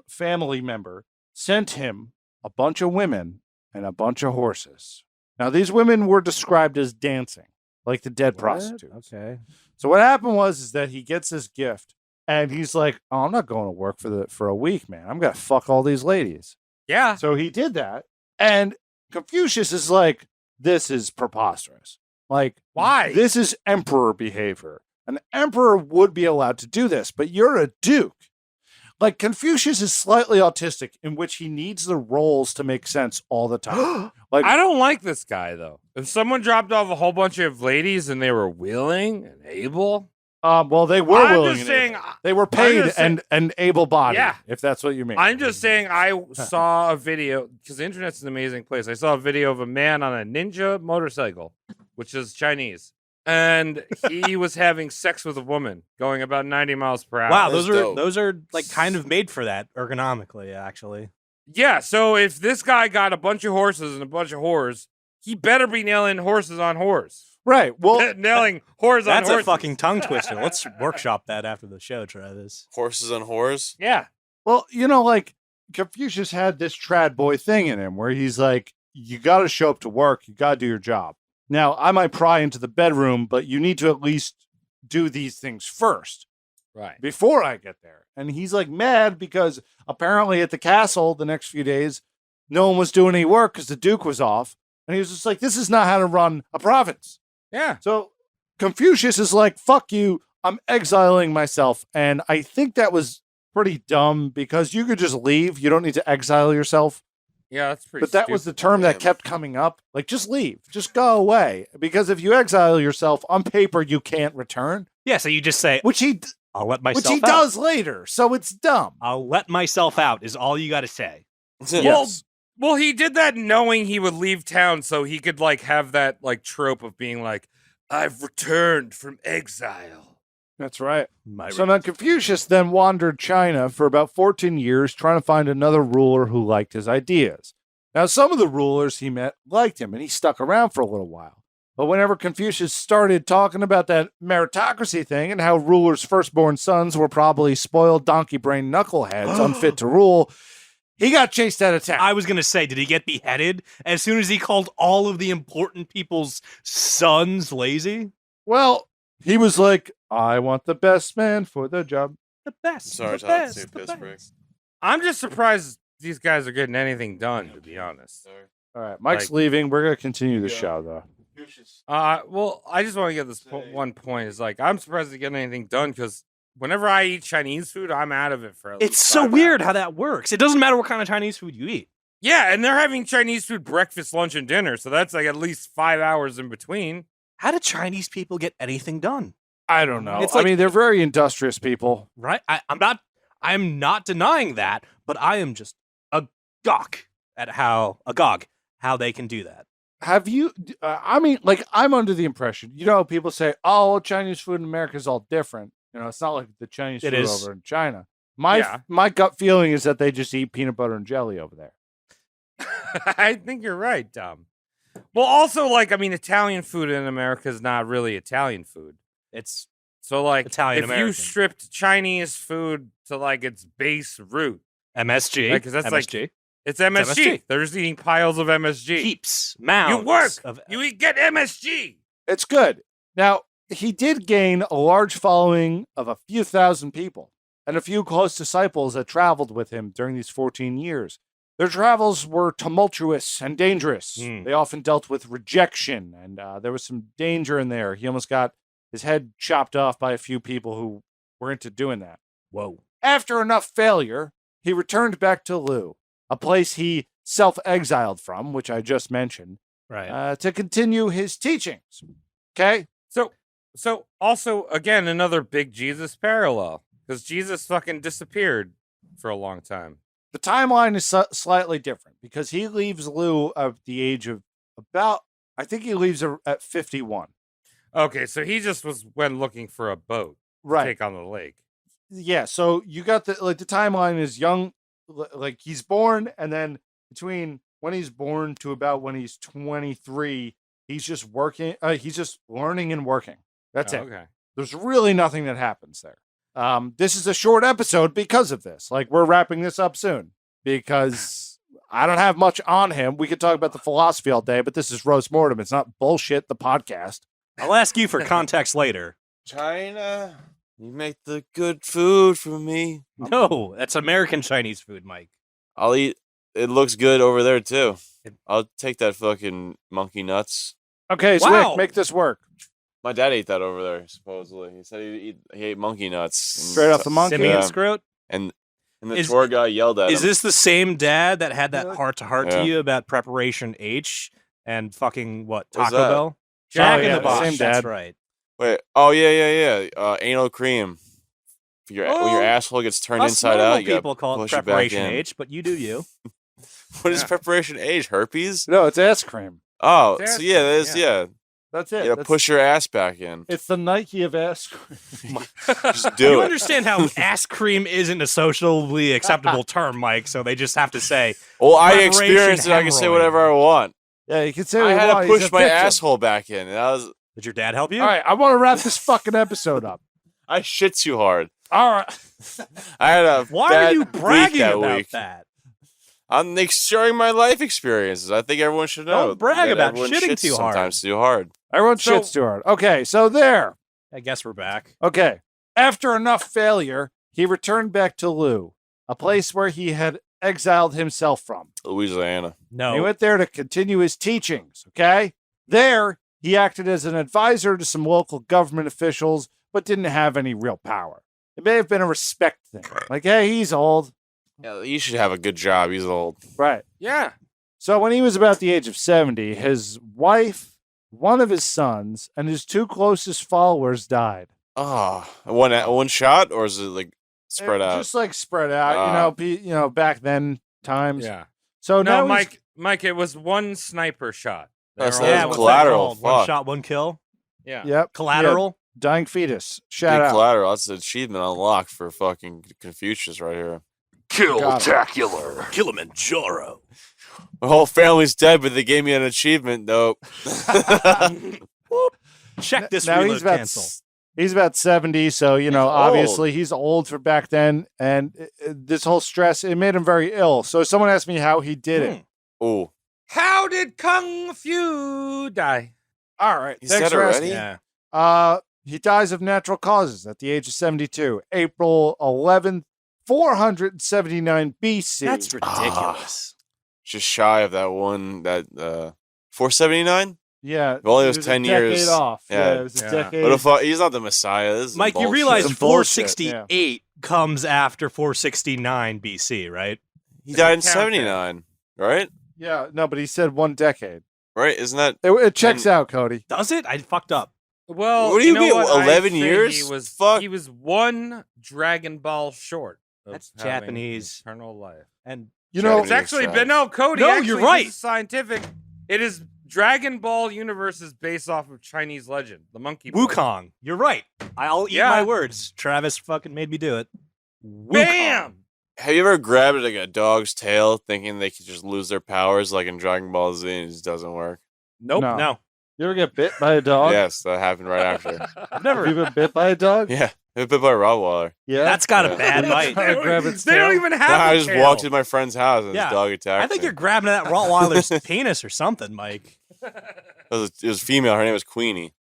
family member sent him a bunch of women and a bunch of horses. Now, these women were described as dancing, like the dead prostitutes. Okay. So what happened is that he gets this gift and he's like, "Oh, I'm not going to work for a week, man. I'm gonna fuck all these ladies." Yeah. So he did that, and Confucius is like, "This is preposterous. Like, Why? This is emperor behavior. An emperor would be allowed to do this, but you're a duke. Like, Confucius is slightly autistic in which he needs the roles to make sense all the time. Like, I don't like this guy though. If someone dropped off a whole bunch of ladies and they were willing and able, well, they were I'm willing. just and saying. able. They were paid just saying- and able-bodied. Yeah. If that's what you mean. I'm just saying I saw a video because the internet's an amazing place. I saw a video of a man on a ninja motorcycle, which is Chinese, and he was having sex with a woman going about 90 miles per hour. Wow, That's dope. those are like kind of made for that ergonomically, actually. Yeah, so if this guy got a bunch of horses and a bunch of whores, he better be nailing horses on whores. Right. Well, Nailing whores on That's horses. a fucking tongue twister. Let's workshop that after the show, Travis. Horses and whores. Yeah. Well, like, Confucius had this trad boy thing in him where he's like, you got to show up to work. You got to do your job. Now, I might pry into the bedroom, but you need to at least do these things first Right. before I get there. And he's like mad because apparently at the castle the next few days, no one was doing any work because the Duke was off. And he was just like, this is not how to run a province. Yeah. So Confucius is like, fuck you. I'm exiling myself. And I think that was pretty dumb because you could just leave. You don't need to exile yourself. Yeah, that's pretty But that was the stupid. term that Damn. kept coming up. Like, just leave. Just go away. Because if you exile yourself, on paper, you can't return, Yeah, so you just say, which he I'll let myself which he out. does later. So it's dumb. I'll let myself out is all you got to say. Yes. Well, he did that knowing he would leave town so he could like have that like trope of being like, I've returned from exile. That's right. My So now Confucius then wandered China for about 14 years trying to find another ruler who liked his ideas. Now, some of the rulers he met liked him, and he stuck around for a little while. But whenever Confucius started talking about that meritocracy thing and how rulers' firstborn sons were probably spoiled donkey-brained knuckleheads unfit to rule, he got chased out of town. I was going to say, did he get beheaded as soon as he called all of the important people's sons lazy? Well, he was like, I want the best man for the job. The best. Sorry, the Tyler, best, St. the Pittsburgh. best. I'm just surprised these guys are getting anything done, to be honest. Sorry. All right, Mike's Like- leaving. We're going to continue the Yeah. show, though. Well, I just want to get this one point. Is like I'm surprised to get anything done because whenever I eat Chinese food, I'm out of it for. At It's least so 5 weird hours. how that works. It doesn't matter what kind of Chinese food you eat. Yeah, and they're having Chinese food breakfast, lunch, and dinner, so that's like at least 5 hours in between. How do Chinese people get anything done? I don't know. It's I like- mean, they're very industrious people. Right? I'm not denying that, but I am just agog at how they can do that. Have you? I mean, like, I'm under the impression, people say, "Oh, Chinese food in America is all different." It's not like the Chinese It food is. over in China. My Yeah. my gut feeling is that they just eat peanut butter and jelly over there. I think you're right, Tom. Well, also, like, I mean, Italian food in America is not really Italian food. It's So, like, Italian if you American. stripped Chinese food to like its base root, MSG. Right, 'cause that's like- MSG. it's MSG. MSG. They're just eating piles of MSG. Heaps, mounds. You work. Of, You get MSG. It's good. Now, he did gain a large following of a few thousand people and a few close disciples that traveled with him during these 14 years. Their travels were tumultuous and dangerous. Hmm. They often dealt with rejection, and there was some danger in there. He almost got his head chopped off by a few people who were into doing that. Whoa. After enough failure, he returned back to Lu, a place he self-exiled from, which I just mentioned, Right. to continue his teachings. Okay? So also again another big Jesus parallel because Jesus fucking disappeared for a long time. The timeline is slightly different because he leaves Lu at the age of I think he leaves at 51. Okay, so he just went looking for a boat to Right. take on the lake. Yeah. So you got the timeline is young, like he's born, and then between when he's born to about when he's 23, he's just working. He's just learning and working. That's it. Okay. There's really nothing that happens there. This is a short episode because of this. Like, we're wrapping this up soon because I don't have much on him. We could talk about the philosophy all day, but this is roast mortem. It's not bullshit. The podcast. I'll ask you for context later. China, you make the good food for me. No, that's American Chinese food, Mike. I'll eat. It looks good over there too. I'll take that fucking monkey nuts. Okay, Wow. Swick, make this work. My dad ate that over there, supposedly. He said he ate monkey nuts. And Straight off the monkey? Simian Yeah. scrote. And the Is- tour guy yelled at Is him. this the same dad that had that heart-to-heart Yeah. to you about Preparation H and fucking what, What's Taco that? Bell? Oh, Jack in yeah, the Box. same That's dad. right. Wait. Oh, yeah. Anal cream. When your asshole gets turned Us inside normal out, you people call it push it back Preparation in. H, but you do you. What is Yeah. preparation age? Herpes? No, it's ass cream. Oh, It's so yeah, that is, ass yeah. That's You it. gotta That's- push your ass back in. It's the Nike of ass cream. Just do You it. understand how ass cream isn't a socially acceptable term, Mike, so they just have to say, Well, I Preparation experienced it. I can say hemorrhoid. whatever I want. Yeah, you can say I what you had want. to He's push a my victim. asshole back in. And did your dad help you? All right, I want to wrap this fucking episode up. I shit too hard. All right. I had a Why bad are you week bragging that about week. that? I'm sharing my life experiences. I think everyone should know. Don't brag that about everyone shitting shits too hard. Sometimes too hard. Everyone So- shits too hard. Okay, so there. I guess we're back. Okay. After enough failure, he returned back to Lou, a place where he had exiled himself from. Louisiana. No. He went there to continue his teachings, okay? There, he acted as an advisor to some local government officials, but didn't have any real power. It may have been a respect thing. Like, hey, he's old. Yeah, you should have a good job. He's old. Right. Yeah. So when he was about the age of 70, his wife, one of his sons, and his two closest followers died. Oh, one shot, or is it like spread out? Just like spread out, you know, back then times. Yeah. So now No, he's- Mike, it was one sniper shot. That's They're Yeah, yeah, all- what's collateral, that called? One fuck. shot, one kill. yeah. Yep. Collateral. Yeah, dying fetus. Shout Big out. collateral. That's an achievement unlocked for fucking Confucius right here. Kill-tacular. Kilimanjaro. My whole family's dead, but they gave me an achievement. Nope. Check this Now reload he's about cancel. he's about 70, so you know, He's obviously he's old for back then, and this whole stress it made him very ill. So someone asked me how he did it. Ooh, How did Kung Fu die? All right, He's thanks dead for already? asking. Yeah. He dies of natural causes at the age of 72, April 11th, 479 BC. That's ridiculous. just shy of that one. That 479. yeah. Well, it was a 10 decade years. off. Yeah. Yeah, it was a Yeah. decade. What the fuck? He's not the Messiah. This is Mike, you bullshit. realize Some bullshit, 468 comes after 469 BC, right? he died in Count that. 79, right? Yeah, no, but he said one decade. Right? Isn't that? It checks out, Cody. Does it? I fucked up. Well, What do you know mean, what? I'd 11 say years? He was Fuck. He was one Dragon Ball short. Of That's having Japanese. Eternal life. And You know, It's actually Japanese been no, Cody. No, actually, you're this right. is scientific. It is Dragon Ball universe is based off of Chinese legend, the monkey. Boy. Wukong. You're right. I'll eat Yeah. my words. Travis fucking made me do it. Bam! Have you ever grabbed like a dog's tail thinking they could just lose their powers like in Dragon Ball Z and it just doesn't work? Nope. No. No. you ever get bit by a dog? Yes, that happened right after. I've Have never. you been bit by a dog? Yeah, I got bit by a Rottweiler. Yeah. That's got a Yeah. bad They bite. Trying to don't- grab its they don't tail. even have. I a just tail. walked to my friend's house and Yeah. his dog attacked I think me. you're grabbing that Rottweiler's penis or something, Mike. It was female. Her name was Queenie.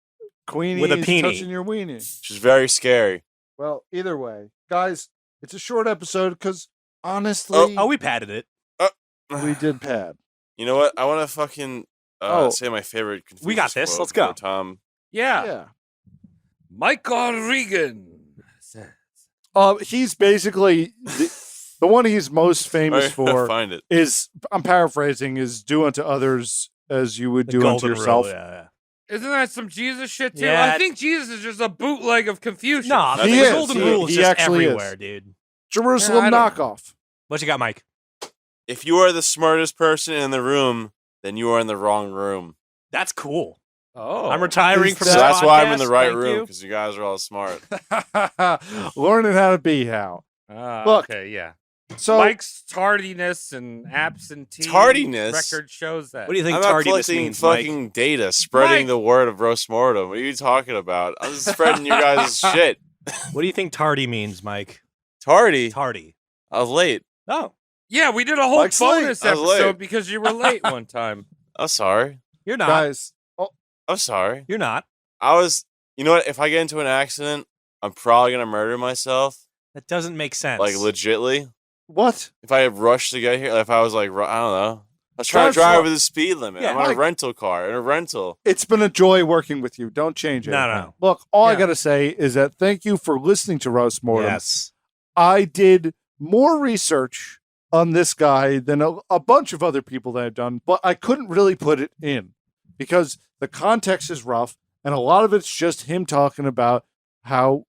Queenie with a is peenie. touching your weenie. She's very scary. Well, either way, guys, it's a short episode because honestly, Oh, we patted it. we did pad. You know what? I want to fucking Oh. say my favorite. Confucius We got this. quote Let's go. for Tom. Yeah. Yeah. Michael Regan says. He's basically the one he's most famous Alright, for find it. is, I'm paraphrasing, is do unto others as you would The do unto golden rule, yourself. yeah. Isn't that some Jesus shit too? Yeah. I think Jesus is just a bootleg of Confucius. No, He the is. golden He- rule is he just actually is. everywhere, dude. Jerusalem Yeah, I don't knockoff. What you got, Mike? If you are the smartest person in the room, then you are in the wrong room. That's cool. Oh, I'm retiring Is from So this that's why I'm in the podcast. right Thank room you. because you guys are all smart. Learning how to be how. Look. Okay, yeah. So Mike's tardiness and absentee Tardiness? record shows that. What do you think I'm not tardiness collecting means, Mike? fucking data, spreading Mike! the word of roast mortem. What are you talking about? I'm just spreading your guys' shit. What do you think tardy means, Mike? Tardy. Tardy. I was late. Oh, Yeah, we did a whole Mike's late. bonus I was late. episode because you were late one time. I'm sorry. you're not. guys, I'm sorry. You're not. I was. You know what? If I get into an accident, I'm probably gonna murder myself. That doesn't make sense. Like legitly. what? If I had rushed to get here, if I was like, I don't know. I was trying to That's drive what- over the speed limit. Yeah, I'm on a Mike- rental car, in a rental. It's been a joy working with you. Don't change it. No. Look, all I Yeah. got to say is that thank you for listening to Roast Mortem. Yes. I did more research on this guy than a bunch of other people that I've done, but I couldn't really put it in because the context is rough, and a lot of it's just him talking about how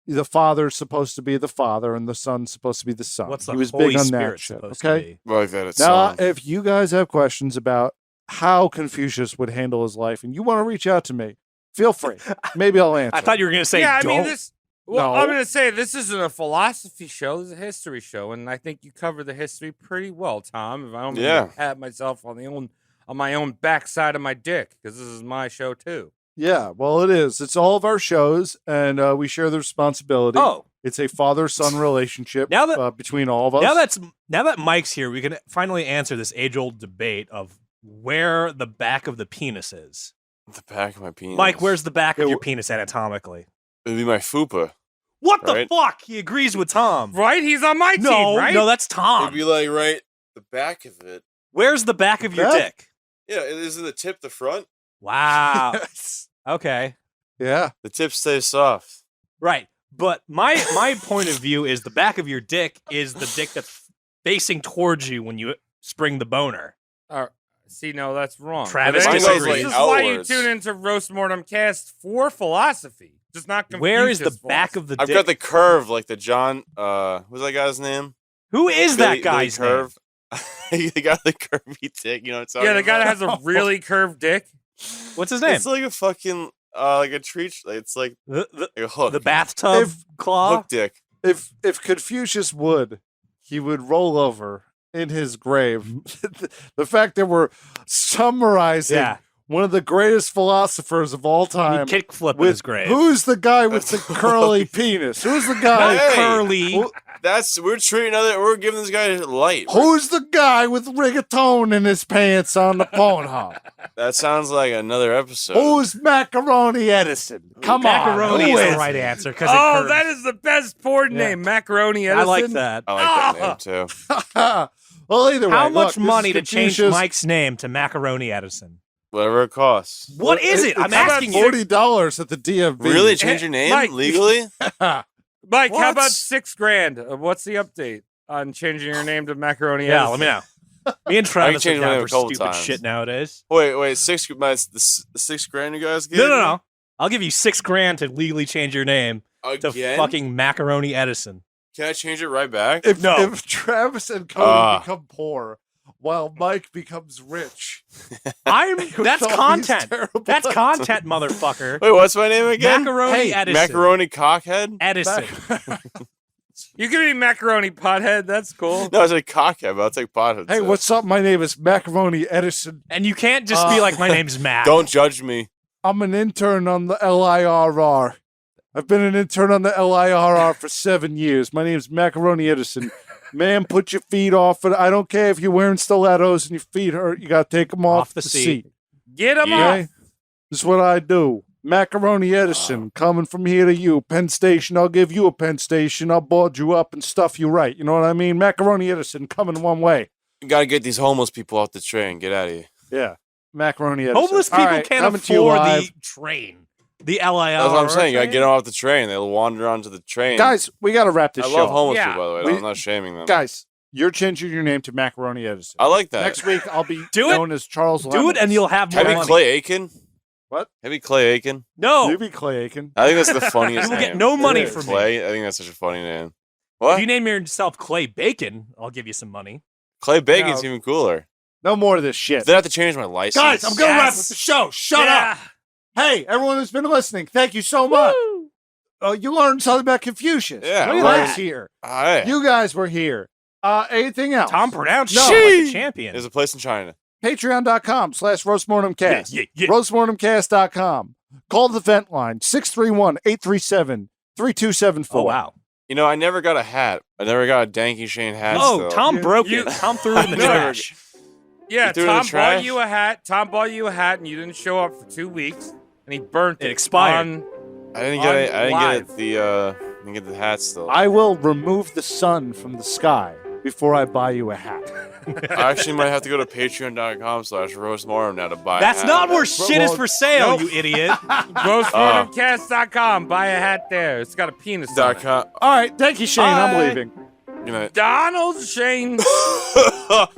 the father's supposed to be the father and the son's supposed to be the son. What's the he was Holy big on Spirit that shit. supposed Okay. to be? Like that it's Now, if you guys have questions about how Confucius would handle his life and you want to reach out to me, feel free. Maybe I'll answer. I thought you were going to say yeah, I don't. mean this. Well, No. I'm gonna say this isn't a philosophy show; it's a history show, and I think you cover the history pretty well, Tom. If I don't Yeah. pat myself on my own backside of my dick, because this is my show too. Yeah, well, it is. It's all of our shows, and we share the responsibility. Oh, It's a father-son relationship Now that- between all of us. now that Mike's here, we can finally answer this age-old debate of where the back of the penis is. the back of my penis. Mike, where's the back of Yeah, your penis anatomically? It'd be my fupa. What the Right. fuck? He agrees with Tom. Right? He's on my team, right? No, that's It'd Tom. be like right the back of it. Where's the back of your Back? dick? Yeah, isn't the tip the front? Wow. Yes. Okay. Yeah. The tip stays soft. Right. But my point of view is the back of your dick is the dick that's facing towards you when you spring the boner. See, no, that's wrong. Travis But disagrees. This is Like why you outwards. tune into Roast Mortem Cast for philosophy, just not Confucius Where is the philosophy. back of the I've dick? got the curve like the John. Who's that guy's name? Who is Billy- that guy's Billy name? curve? He got the curvy dick. You know what I'm talking Yeah, the guy that about? has a really curved dick. What's his name? It's like a fucking like a tree. It's like The a hook. the bathtub claw? hook dick. If Confucius would, he would roll over in his grave. The fact that we're summarizing Yeah. one of the greatest philosophers of all time. He'd kickflip in with his grave. who's the guy with the curly penis? Who's the guy? Hey. Curly. Who- We're giving this guy light. Who's the guy with rigatone in his pants on the Pornhub? That sounds like another episode. Who's Macaroni Edison? Come Macaroni on, who is is the right it? answer because Oh, that is the best porn Yeah. name, Macaroni I Edison. like that. I like that Ah. name too. Well, either way, How look, much this is money to change Confucius. Mike's name to Macaroni Edison? Whatever it costs. What is it? I'm It's asking you. $40 at the DMV. Really? Change your name Mike. legally? Mike, how What? about $6,000? What's the update on changing your name to Macaroni Yeah, Edison? let me know. Me and Travis changed are my down name for a couple stupid times. shit nowadays. Wait, the $6,000 you guys get? No. I'll give you $6,000 to legally change your name to Again? fucking Macaroni Edison. Can I change it right back? If, No. if Travis and Cody Ah. become poor while Mike becomes rich, That's all these content. terrible That's ideas. content, motherfucker. Wait, what's my name again? Macaroni Hey, Edison. Macaroni Cockhead? Edison. You can be Macaroni Pothead. That's cool. No, it's like Cockhead, but I'll take Pothead. Hey, too. what's up? My name is Macaroni Edison. And you can't just be like, my name's Mac. Don't judge me. I'm an intern on the LIRR. I've been an intern on the LIRR for 7 years. My name's Macaroni Edison. Man, put your feet off it. I don't care if you're wearing stilettos and your feet hurt. You got to take them off, the the seat. seat. Get him Okay? off. This is what I do. Macaroni Edison, coming from here to you. Penn Station, I'll give you a Penn Station. I'll board you up and stuff you right. You know what I mean? Macaroni Edison, coming one way. You gotta get these homeless people off the train. Get out of here. Yeah. Macaroni Edison. Homeless All people right, can't coming to you afford live. the train. The LIR. That's what I'm saying. You gotta get them off the train. They'll wander onto the train. Guys, we got to wrap this I show love up. homeless Yeah. people, by the way. We- I'm not shaming them. Guys, you're changing your name to Macaroni Edison. I like that. Next week, I'll be Do it. known as Charles Do it Lemons. and you'll have more Heavy money. Clay Aiken? What? Heavy Clay Aiken? No. Maybe Clay Aiken. I think that's the funniest You will name. get no money It is. from me. Clay? I think that's such a funny name. If What? you name yourself Clay Bacon, I'll give you some money. Clay Bacon's No. even cooler. No more of this shit. Then I have to change my license. Guys, I'm going to wrap Yes. up the show. Shut Yeah. up. Hey, everyone who's been listening, thank you so much. You learned something about Confucius. Yeah, Look at right. us here. Ah, yeah. You guys were here. Anything else? Tom pronounced No. like a champion. There's a place in China. Patreon.com/RoastMortemCast. Yeah. RoastMortemCast.com. Call the vent line, 631-837-3274. Oh, wow. You know, I never got a hat. I never got a Danky Shane hat. Oh, still. Tom You- broke you- it. Tom threw it in the No. trash. Yeah, You threw it in the Tom bought trash? you a hat. Tom bought you a hat, and you didn't show up for 2 weeks, and he burnt it. It expired. on- I didn't get it. I didn't live. get the hat still. I will remove the sun from the sky before I buy you a hat. I actually might have to go to patreon.com/roastmortem now to buy. That's a not hat. where shit is for sale, Nope. you idiot. Roastmortemcast.com. Buy a hat there. It's got a penis on Dot it. com. All right, thank you, Shane. I'm Bye. leaving. Good night. Donald Shane. Fuck.